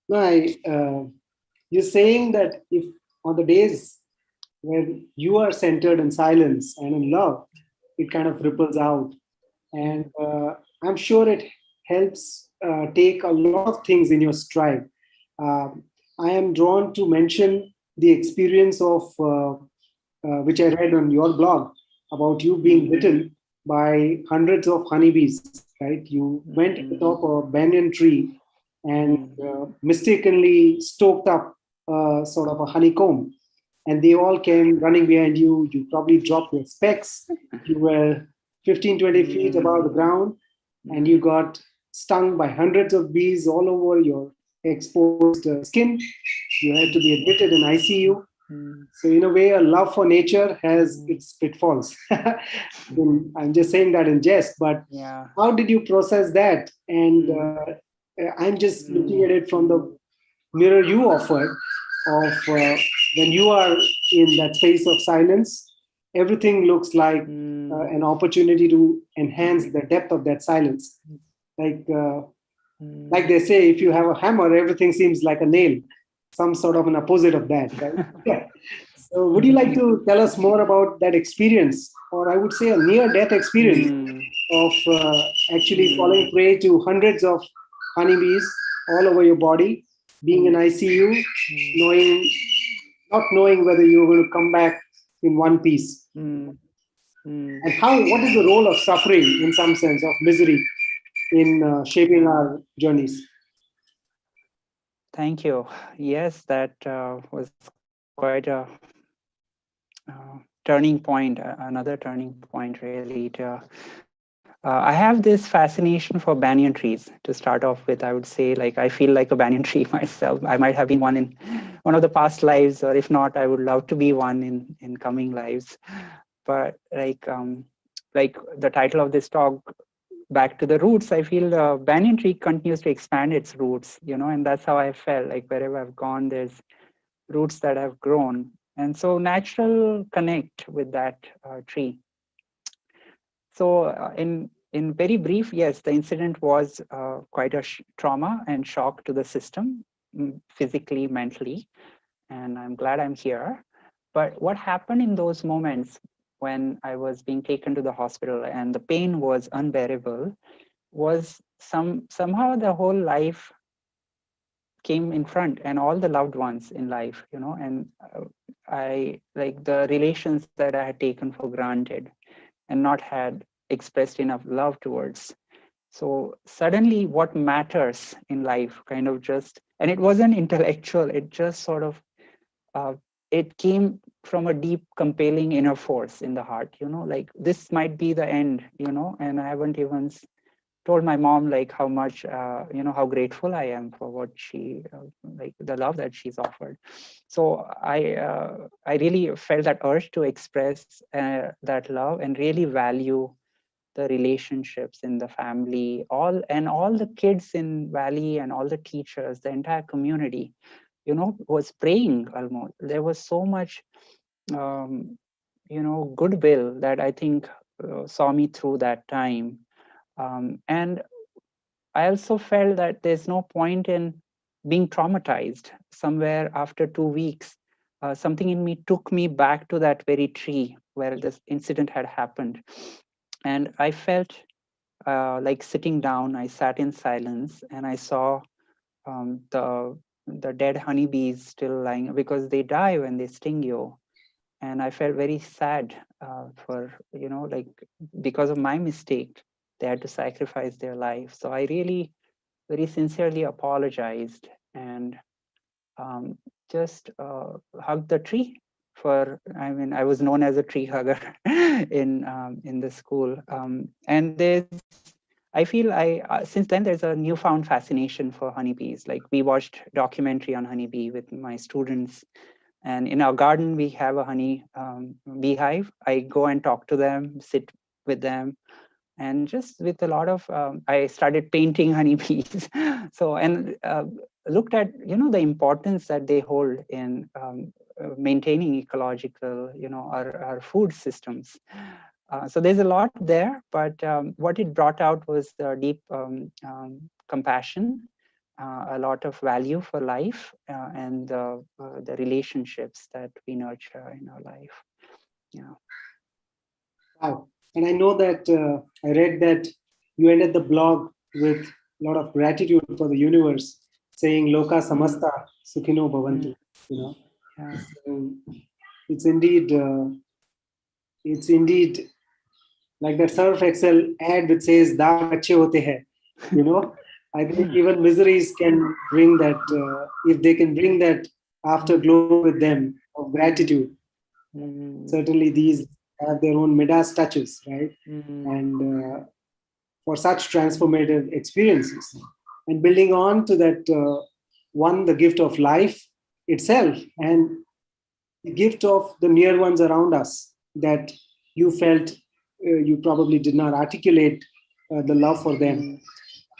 No, you're saying that if on the days where you are centered in silence and in love, it kind of ripples out. And I'm sure it helps take a lot of things in your stride. I am drawn to mention the experience of which I read on your blog about you being bitten by hundreds of honeybees, right? You went to the top of a banyan tree and mistakenly stoked up sort of a honeycomb, and they all came running behind you. You probably dropped your specs. You were 15, 20 feet above the ground, and you got stung by hundreds of bees all over your exposed skin. You had to be admitted in ICU. So, in a way, a love for nature has its pitfalls. I'm just saying that in jest, but
Yeah.
how did you process that? And I'm just looking at it from the mirror you offered of when you are in that space of silence, everything looks like an opportunity to enhance the depth of that silence. Like like they say, if you have a hammer, everything seems like a nail, some sort of an opposite of that, right? Yeah. So would you like to tell us more about that experience, or I would say a near-death experience of actually falling prey to hundreds of honeybees all over your body, being in ICU, knowing, not knowing whether you're going to come back in one piece, and how, what is the role of suffering in some sense, of misery, in shaping our journeys?
Thank you. Yes, that was quite a turning point, another turning point, really. I have this fascination for banyan trees to start off with. I would say, like, I feel like a banyan tree myself. I might have been one in one of the past lives, or if not, I would love to be one in coming lives. But like the title of this talk, back to the roots, I feel the banyan tree continues to expand its roots, and that's how I felt. Like wherever I've gone, there's roots that have grown, and so natural connect with that tree. So in very brief, yes, the incident was quite a trauma and shock to the system, physically, mentally, and I'm glad I'm here. But what happened in those moments when I was being taken to the hospital and the pain was unbearable was somehow the whole life came in front, and all the loved ones in life, and I, like, the relations that I had taken for granted and not had expressed enough love towards. So suddenly what matters in life kind of just, and it wasn't intellectual, it just sort of uh, it came from a deep compelling inner force in the heart, like this might be the end, and I haven't even told my mom like how much how grateful I am for what she like the love that she's offered. So I really felt that urge to express that love and really value the relationships in the family, all the kids in Valley and all the teachers, the entire community, was praying. Almost there was so much goodwill that I think saw me through that time. And I also felt that there's no point in being traumatized. Somewhere after 2 weeks, something in me took me back to that very tree where this incident had happened. And I felt like sitting down. I sat in silence and I saw the dead honeybees still lying, because they die when they sting you. And I felt very sad for, like, because of my mistake, they had to sacrifice their life. So I really very sincerely apologized and just hugged the tree. I was known as a tree hugger in the school. And I feel since then there's a newfound fascination for honeybees. Like, we watched documentary on honeybee with my students, and in our garden we have a honey beehive. I go and talk to them, sit with them, and just with a lot of I started painting honeybees. So, and looked at the importance that they hold in maintaining ecological, our food systems. So there's a lot there, but what it brought out was the deep compassion, a lot of value for life, and the relationships that we nurture in our life. Yeah.
Wow. And I know that I read that you ended the blog with a lot of gratitude for the universe, saying Loka Samasta Sukhino Bhavantu.
Yeah.
So it's indeed like that Surf Excel ad that says "Daag achhe hote hai." I think even miseries can bring that, if they can bring that afterglow with them of gratitude. Certainly, these have their own Midas touches, right? And for such transformative experiences, and building on to that, one, the gift of life itself, and the gift of the near ones around us that you felt you probably did not articulate the love for them.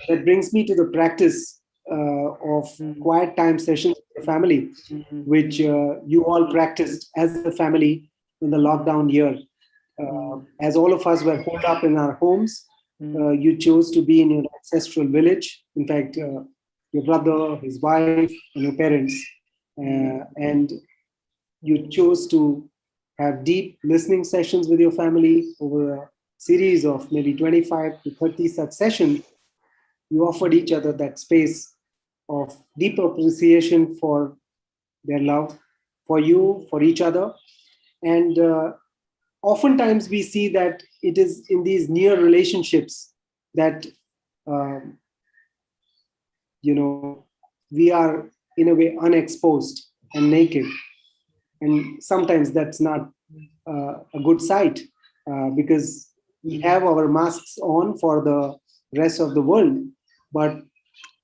that brings me to the practice of
mm,
quiet time sessions with your family,
mm,
which you all practiced as a family in the lockdown year. As all of us were holed up in our homes,
mm,
you chose to be in your ancestral village. In fact, your brother, his wife, and your parents, and you chose to have deep listening sessions with your family over a series of maybe 25 to 30 such sessions. You offered each other that space of deep appreciation for their love, for you, for each other. And oftentimes we see that it is in these near relationships that, um, we are in a way unexposed and naked. And sometimes that's not a good sight, because we have our masks on for the rest of the world, but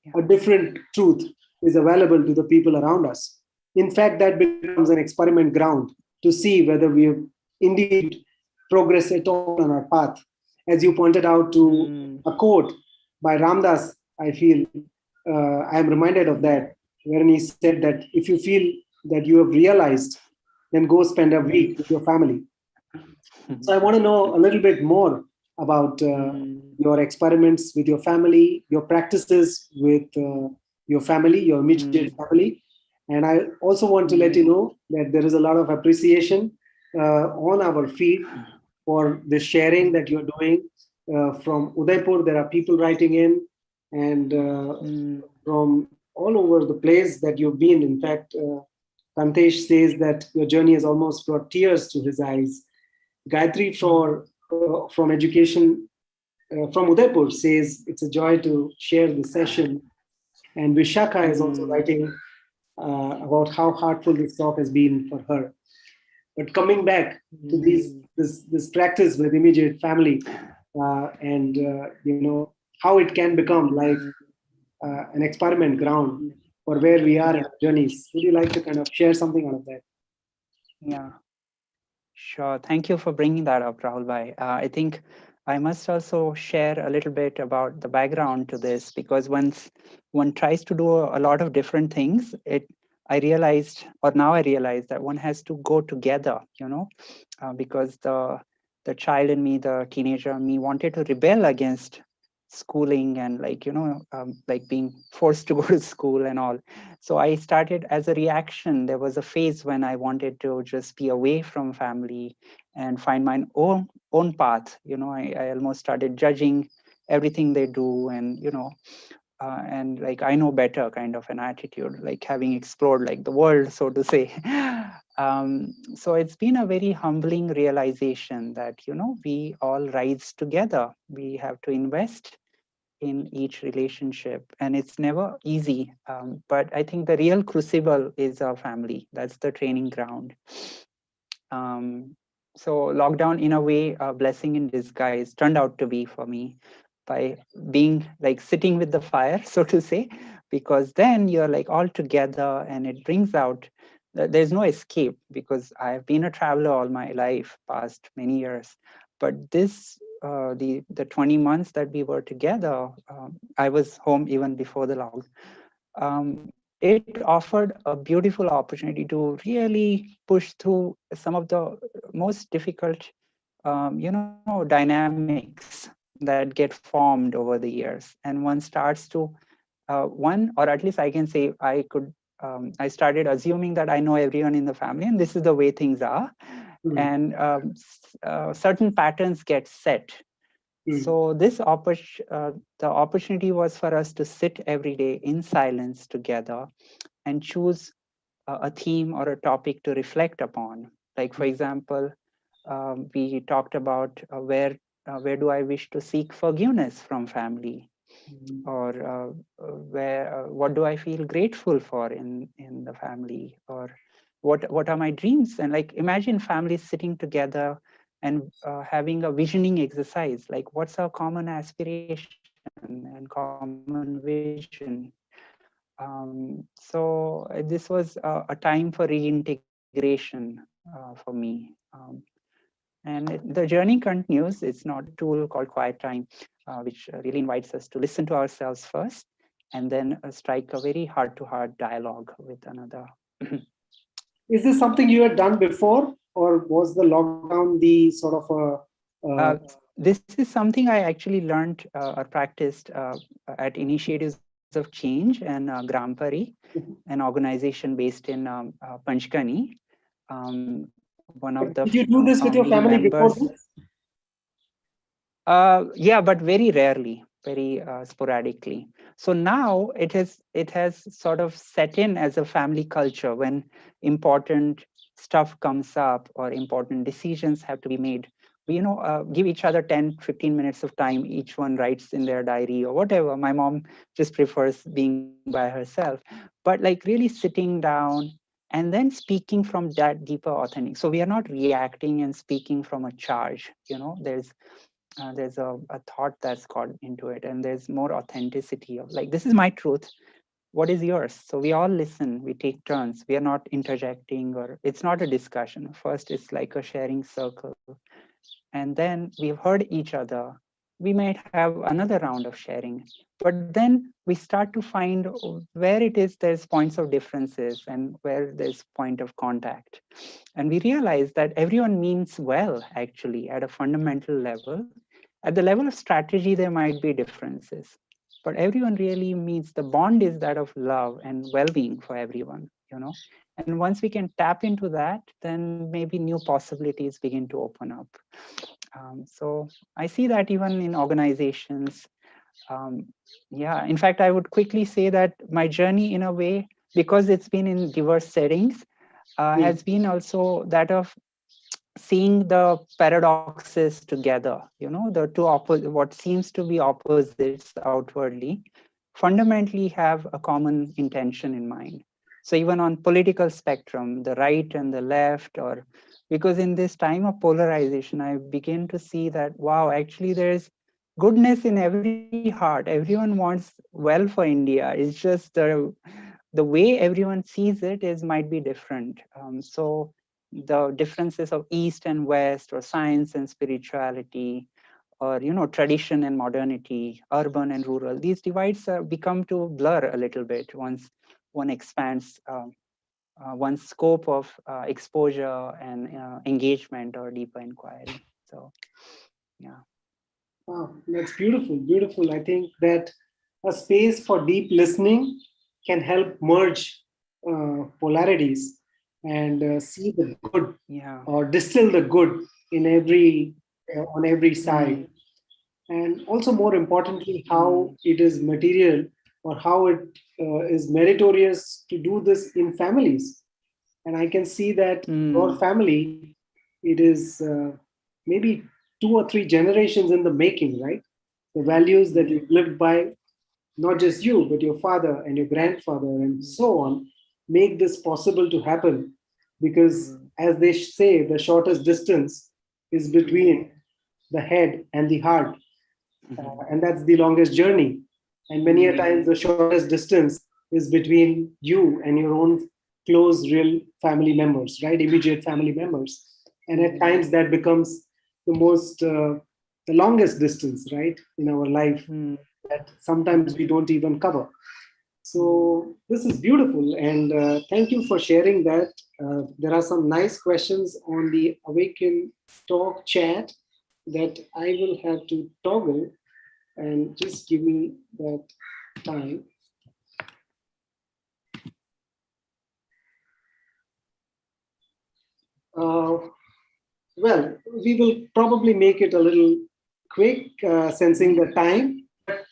yeah,
a different truth is available to the people around us. In fact, that becomes an experiment ground to see whether we have indeed progressed at all on our path. As you pointed out to
mm,
a quote by Ramdas, I feel I am reminded of that, wherein he said that if you feel that you have realized, then go spend a week with your family. So I want to know a little bit more about
mm,
your experiments with your family, your practices with your family, your immediate
mm,
family. And I also want to let you
mm,
know that there is a lot of appreciation on our feed for the sharing that you're doing. From Udaipur, there are people writing in, and
mm,
from all over the place that you've been. In fact, Kantesh says that your journey has almost brought tears to his eyes. Gayatri
mm,
from education from Udaipur says it's a joy to share the session. And Vishakha is also
mm,
writing about how heartful this talk has been for her. But coming back to
mm,
this practice with immediate family, and how it can become like
mm,
an experiment ground for where we are in
yeah,
our journeys. Would you like to kind of share something out of that?
yeah. Sure. Thank you for bringing that up, Rahul Bhai. I think I must also share a little bit about the background to this, because once one tries to do a lot of different things, I realized, or now I realize, that one has to go together, because the child in me, the teenager in me, wanted to rebel against schooling and, like, like being forced to go to school and all. So I started as a reaction. There was a phase when I wanted to just be away from family and find my own path. I almost started judging everything they do, and and like I know better kind of an attitude, like having explored like the world, so to say. So it's been a very humbling realization that we all rise together. We have to invest in each relationship, and it's never easy, but I think the real crucible is our family. That's the training ground. um, so lockdown, in a way, a blessing in disguise turned out to be for me, by being like sitting with the fire, so to say, because then you're like all together, and it brings out there's no escape, because I've been a traveler all my life, past many years. But this the 20 months that we were together, I was home even before the lockdown. It offered a beautiful opportunity to really push through some of the most difficult dynamics that get formed over the years. And one starts to one, or at least I can say, I started assuming that I know everyone in the family and this is the way things are.
Mm,
And certain patterns get set.
mm,
So the opportunity was for us to sit every day in silence together and choose a theme or a topic to reflect upon. Like, for example, we talked about where do I wish to seek forgiveness from family,
mm,
or where what do I feel grateful for in the family, or what are my dreams. And like, imagine families sitting together and having a visioning exercise, like what's our common aspiration and common vision. So this was a time for reintegration for me. And the journey continues. It's not a tool called Quiet Time, which really invites us to listen to ourselves first and then strike a very heart-to-heart dialogue with another.
Is this something you had done before, or was the lockdown the sort of
This is something I actually learned or practiced at Initiatives of Change and Grampari, an organization based in Panchkani. One of the
did you do this with your
founding
family before
members.
this?
Yeah, but very rarely, very sporadically. So now it has sort of set in as a family culture when important stuff comes up or important decisions have to be made. We, give each other 10-15 minutes of time. Each one writes in their diary or whatever. My mom just prefers being by herself, but like really sitting down and then speaking from that deeper authentic. So we are not reacting and speaking from a charge. There's a thought that's got into it, and there's more authenticity of like, this is my truth, what is yours? So we all listen, we take turns, we are not interjecting, or it's not a discussion. First it's like a sharing circle, and then we've heard each other. We might have another round of sharing, but then we start to find where it is there's points of differences and where there's point of contact. And we realize that everyone means well, actually, at a fundamental level. At the level of strategy, there might be differences, but everyone really means the bond is that of love and well-being for everyone. And once we can tap into that, then maybe new possibilities begin to open up. So I see that even in organizations. Um, yeah, in fact, I would quickly say that my journey, in a way, because it's been in diverse settings, has been also that of seeing the paradoxes together. The two what seems to be opposites outwardly fundamentally have a common intention in mind. So even on political spectrum, the right and the left, or because in this time of polarization, I begin to see that, wow, actually there's goodness in every heart. Everyone wants well for India. It's just the way everyone sees it is might be different. So the differences of East and West, or science and spirituality, or tradition and modernity, urban and rural, these divides become to blur a little bit once one expands one's scope of exposure and engagement or deeper inquiry. So yeah.
Wow, that's beautiful, beautiful. I think that a space for deep listening can help merge polarities and see the good,
Yeah.
or distill the good in every on every side. And also, more importantly, how it is material, or how it is meritorious to do this in families. And I can see that your family, it is maybe 2 or 3 generations in the making, right? The values that you've lived by, not just you, but your father and your grandfather and so on, make this possible to happen. Because, as they say, the shortest distance is between the head and the heart, and that's the longest journey. And many a times, the shortest distance is between you and your own close, real family members, right? Immediate family members. And at times, that becomes the longest distance, right, in our life, that sometimes we don't even cover. So this is beautiful, and thank you for sharing that. There are some nice questions on the Awaken Talk chat that I will have to toggle, and just give me that time. Uh, well, we will probably make it a little quick, sensing the time.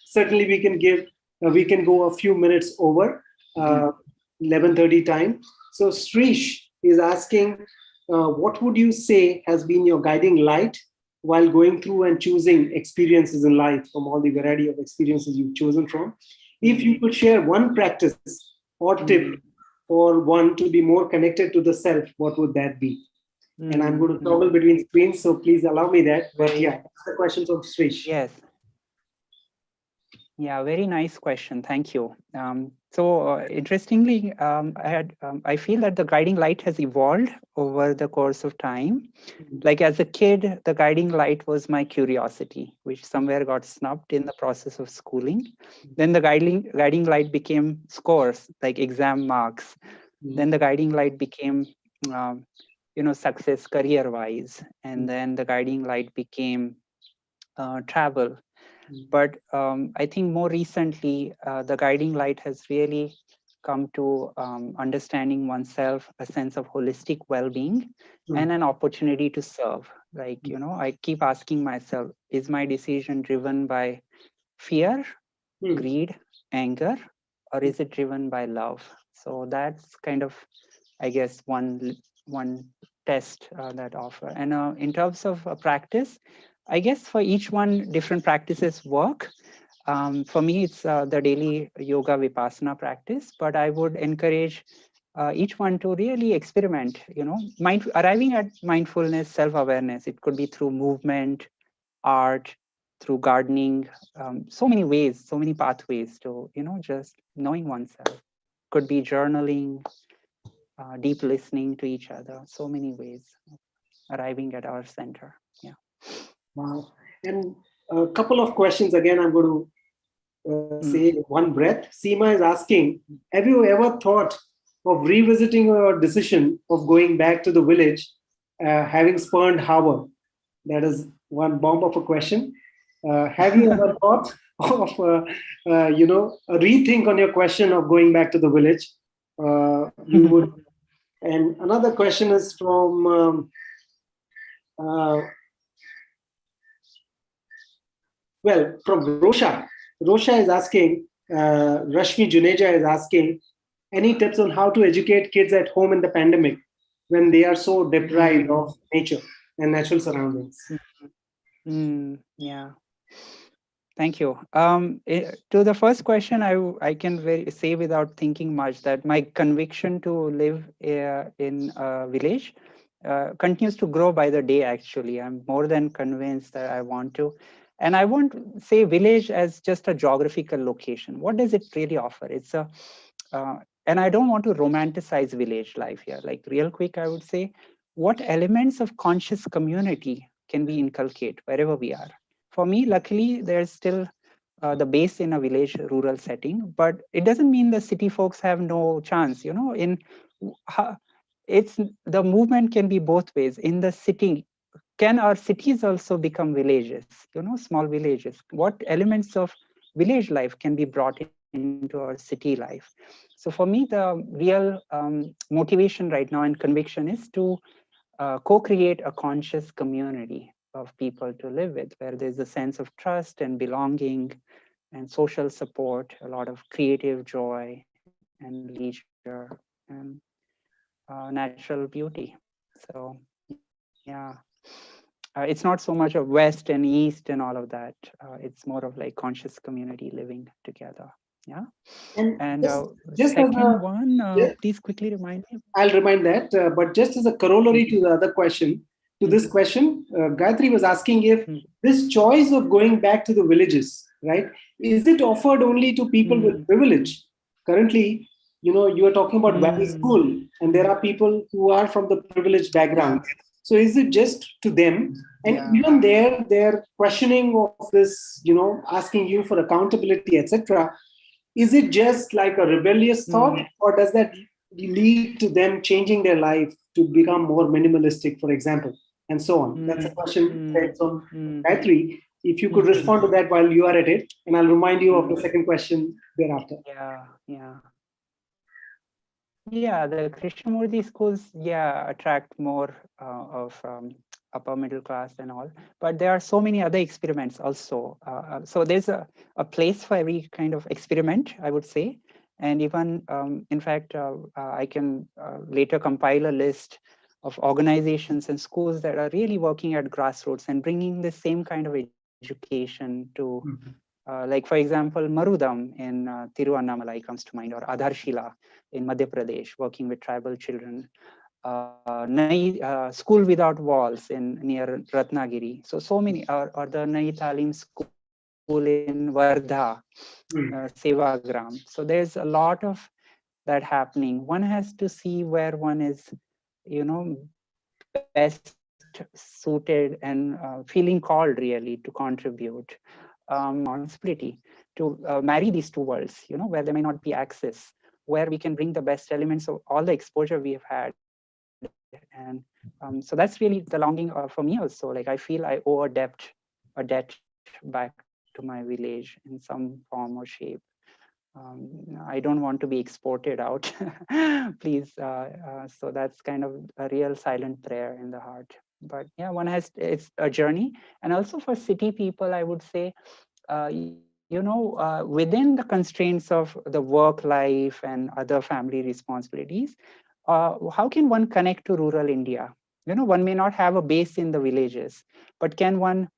Certainly, we can go a few minutes over 11:30 time. So Srish is asking, what would you say has been your guiding light while going through and choosing experiences in life from all the variety of experiences you've chosen from? If you could share one practice or tip for one to be more connected to the self, what would that be? And I'm going to toggle between screens, so please allow me that. But yeah, that's the question from Srish.
Yes. Yeah, very nice question. Thank you. Interestingly, I feel that the guiding light has evolved over the course of time. Like as a kid, the guiding light was my curiosity, which somewhere got snubbed in the process of schooling. Then the guiding light became scores, like exam marks. Then the guiding light became, um, success career-wise, and then the guiding light became travel. But I think more recently, the guiding light has really come to understanding oneself, a sense of holistic well-being, and an opportunity to serve. Like, I keep asking myself, is my decision driven by fear, greed, anger, or is it driven by love? So that's kind of, I guess, one test that offer. And in terms of practice, I guess for each one, different practices work. For me, it's the daily yoga vipassana practice, but I would encourage each one to really experiment, arriving at mindfulness, self-awareness. It could be through movement, art, through gardening, so many ways, so many pathways to, just knowing oneself. Could be journaling, deep listening to each other, so many ways of arriving at our center. Yeah.
Wow. And a couple of questions again, I'm going to say one breath. Seema is asking, have you ever thought of revisiting your decision of going back to the village, having spurned Harbor? That is one bomb of a question. Have you ever thought of, a rethink on your question of going back to the village? You would. And another question is from from Rosha. Rosha is asking, Rashmi Juneja is asking, any tips on how to educate kids at home in the pandemic when they are so deprived of nature and natural surroundings?
Yeah. Thank you. To the first question, I can say without thinking much that my conviction to live in a village continues to grow by the day, actually. I'm more than convinced that I want to. And I won't say village as just a geographical location. What does it really offer? It's and I don't want to romanticize village life here. Like real quick, I would say, what elements of conscious community can we inculcate wherever we are? For me, luckily, there's still the base in a village rural setting, but it doesn't mean the city folks have no chance. It's the movement can be both ways. In the city, can our cities also become villages? Small villages. What elements of village life can be brought into our city life? So for me, the real motivation right now and conviction is to co-create a conscious community of people to live with, where there's a sense of trust and belonging and social support, a lot of creative joy and leisure and natural beauty. So, yeah. It's not so much of West and East and all of that. It's more of like conscious community living together. Yeah. And
just as
second
a,
one,
yeah,
please quickly remind me.
I'll remind that, but just as a corollary to the other question, to this question, Gayatri was asking if this choice of going back to the villages, right, is it offered only to people with privilege? Currently, you are talking about valley school, and there are people who are from the privileged background. So is it just to them? And even there, their questioning of this, asking you for accountability, etc. Is it just like a rebellious thought, or does that lead to them changing their life to become more minimalistic, for example, and so on? That's a question that's on Gayatri. If you could respond to that while you are at it, and I'll remind you of the second question thereafter.
Yeah, the Krishnamurti schools, attract more of upper middle class and all, but there are so many other experiments also. So there's a place for every kind of experiment, I would say. And even, in fact, I can later compile a list of organizations and schools that are really working at grassroots and bringing the same kind of education to like, for example, Marudam in Tiruvannamalai comes to mind, or Adharshila in Madhya Pradesh, working with tribal children. School Without Walls in near Ratnagiri. So many, or the Nai Talim School in Wardha, Sevagram. So there's a lot of that happening. One has to see where one is, best suited and feeling called really to contribute. Responsibility to marry these two worlds, where there may not be access, where we can bring the best elements of all the exposure we have had. And so that's really the longing for me also. Like I feel I owe a debt back to my village in some form or shape. I don't want to be exported out, please. So that's kind of a real silent prayer in the heart. But yeah, it's a journey. And also for city people, I would say, within the constraints of the work life and other family responsibilities, how can one connect to rural India? One may not have a base in the villages, but can one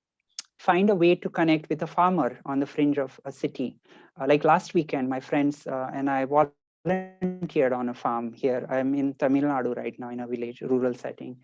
find a way to connect with a farmer on the fringe of a city? Like last weekend, my friends and I volunteered on a farm here. I'm in Tamil Nadu right now in a village, rural setting.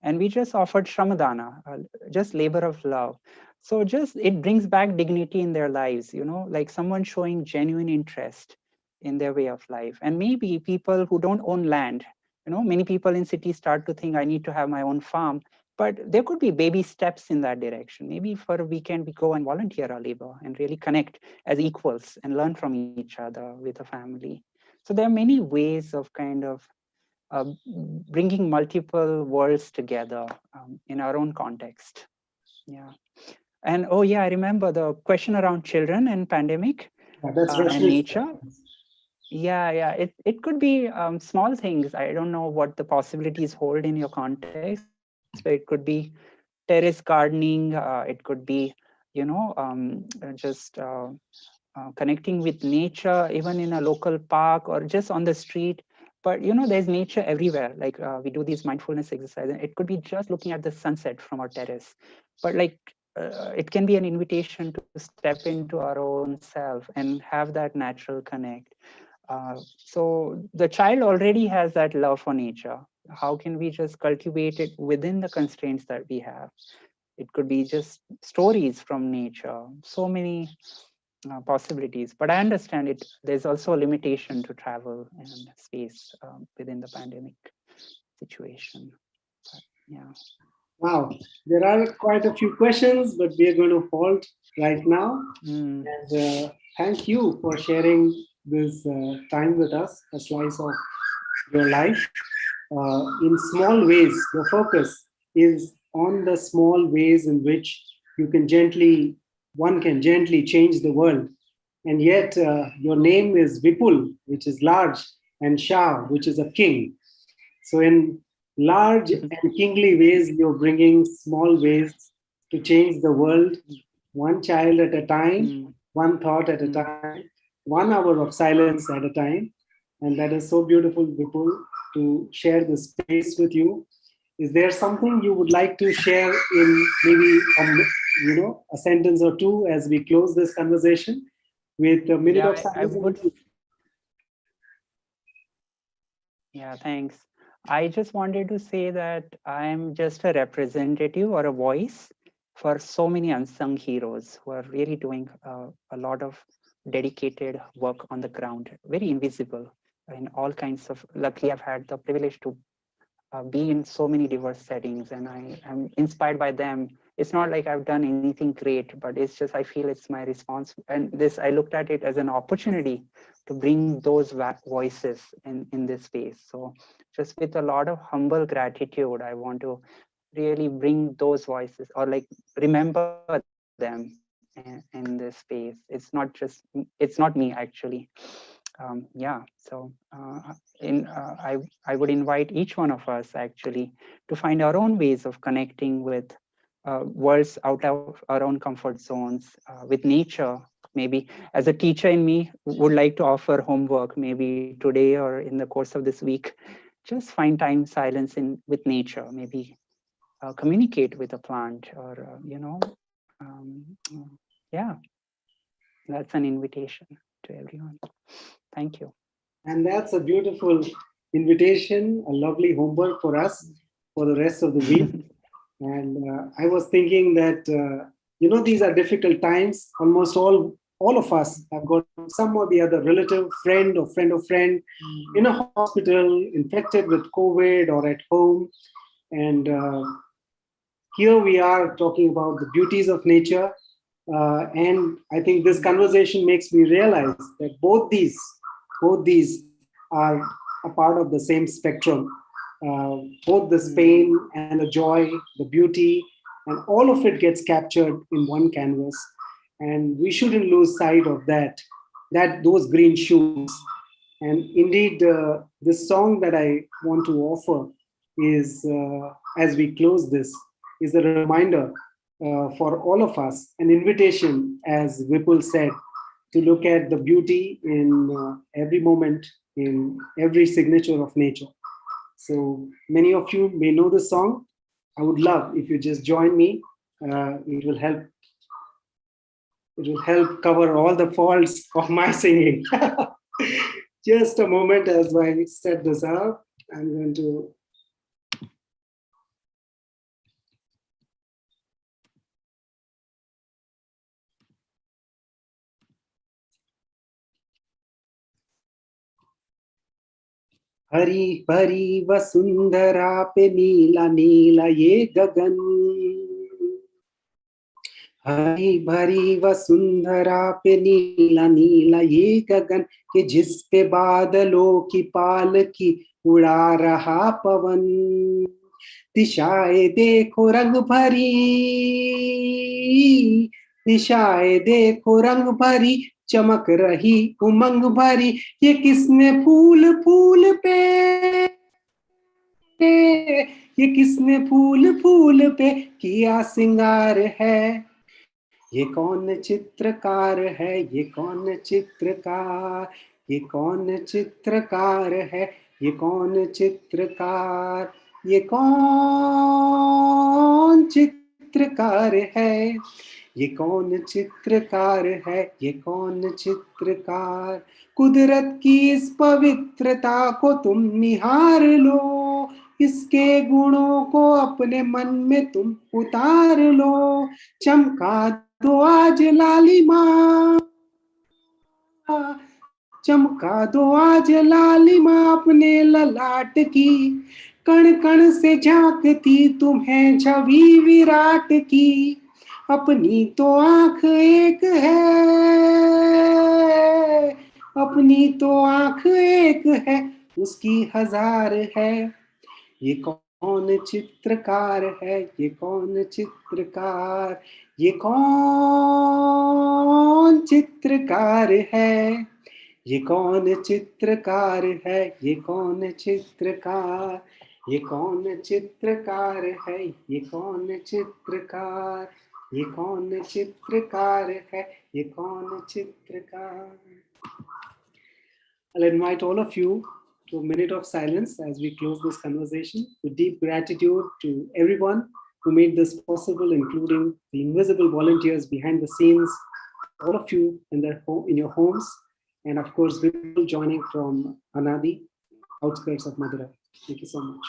And we just offered shramadana, just labor of love. So just it brings back dignity in their lives, like someone showing genuine interest in their way of life. And maybe people who don't own land, many people in cities start to think I need to have my own farm, but there could be baby steps in that direction. Maybe for a weekend we go and volunteer our labor and really connect as equals and learn from each other with a family. So there are many ways of kind of uh, bringing multiple worlds together in our own context. Yeah. And oh yeah, I remember the question around children and pandemic
That's
and
Rashmi's.
nature. Yeah. It could be small things. I don't know what the possibilities hold in your context, but it could be terrace gardening. It could be, just connecting with nature, even in a local park or just on the street. But there's nature everywhere. Like we do these mindfulness exercises. It could be just looking at the sunset from our terrace. But like it can be an invitation to step into our own self and have that natural connect. So the child already has that love for nature. How can we just cultivate it within the constraints that we have? It could be just stories from nature. So many possibilities, but I understand it. There's also a limitation to travel and space within the pandemic situation. But, yeah.
Wow, there are quite a few questions, but we are going to halt right now. And thank you for sharing this time with us, a slice of your life. In small ways, your focus is on the small ways in which one can gently change the world. And yet, your name is Vipul, which is large, and Shah, which is a king. So, in large and kingly ways, you're bringing small ways to change the world, one child at a time, one thought at a time, 1 hour of silence at a time. And that is so beautiful, Vipul, to share this space with you. Is there something you would like to share in maybe a sentence or two as we close this conversation with a minute of
Yeah, I
silence?
would. Yeah, thanks. I just wanted to say that I'm just a representative or a voice for so many unsung heroes who are really doing a lot of dedicated work on the ground, very invisible in all kinds of. Luckily, I've had the privilege to be in so many diverse settings, and I am inspired by them. It's not like I've done anything great, but it's just I feel it's my response. And this, I looked at it as an opportunity to bring those voices in this space. So just with a lot of humble gratitude, I want to really bring those voices or like remember them in this space. It's not me actually. Yeah, so I would invite each one of us actually to find our own ways of connecting with worlds out of our own comfort zones, with nature. Maybe as a teacher in me would like to offer homework, maybe today or in the course of this week, just find time silence in with nature. Maybe communicate with a plant, or yeah, that's an invitation to everyone. Thank you.
And that's a beautiful invitation, a lovely homework for us for the rest of the week. And I was thinking that these are difficult times. Almost all of us have got some or the other relative, friend or friend of friend in a hospital, infected with COVID or at home. And here we are talking about the beauties of nature. And I think this conversation makes me realize that both these are a part of the same spectrum. Both the pain and the joy, the beauty, and all of it gets captured in one canvas. And we shouldn't lose sight of that those green shoots. And indeed, this song that I want to offer is, as we close this, is a reminder for all of us, an invitation, as Vipul said, to look at the beauty in every moment, in every signature of nature. So many of you may know the song. I would love if you just join me. It will help. It will help cover all the faults of my singing. Just a moment as I set this up. I'm going to. हरी भरी वसुंधरा पे नीला नीला ये गगन, हरी भरी वसुंधरा पे नीला नीला ये गगन, कि जिस पे बादलों की पालकी उड़ा रहा पवन। दिशाएं देखो रंग भरी, दिशाएं देखो रंग भरी, चमक रही उमंग भरी, ये किसने फूल फूल पे, ये किसने फूल फूल पे किया सिंगार है, ये कौन चित्रकार है, ये कौन चित्रकार, ये कौन चित्रकार है, ये कौन चित्रकार, ये कौन चित्रकार है, ये कौन चित्रकार है, ये कौन चित्रकार। कुदरत की इस पवित्रता को तुम निहार लो, इसके गुणों को अपने मन में तुम उतार लो। चमका दो आज लालिमा, चमका दो आज लालिमा अपने ललाट की, कण कण से झांकती तुम्हें छवि विराट की। अपनी तो आंख एक है, अपनी तो आंख एक है, उसकी हजार है, ये कौन चित्रकार है, ये कौन चित्रकार, ये कौन चित्रकार है, ये कौन चित्रकार है, ये कौन चित्रकार, ये कौन चित्रकार है, ये कौन चित्रकार, ये कौन चित्रकार है, ये कौन चित्रकार। I'll invite all of you to a minute of silence as we close this conversation, with deep gratitude to everyone who made this possible, including the invisible volunteers behind the scenes, all of you in your homes, and of course, Vipul joining from Anadi, outskirts of Madurai. Thank you so much.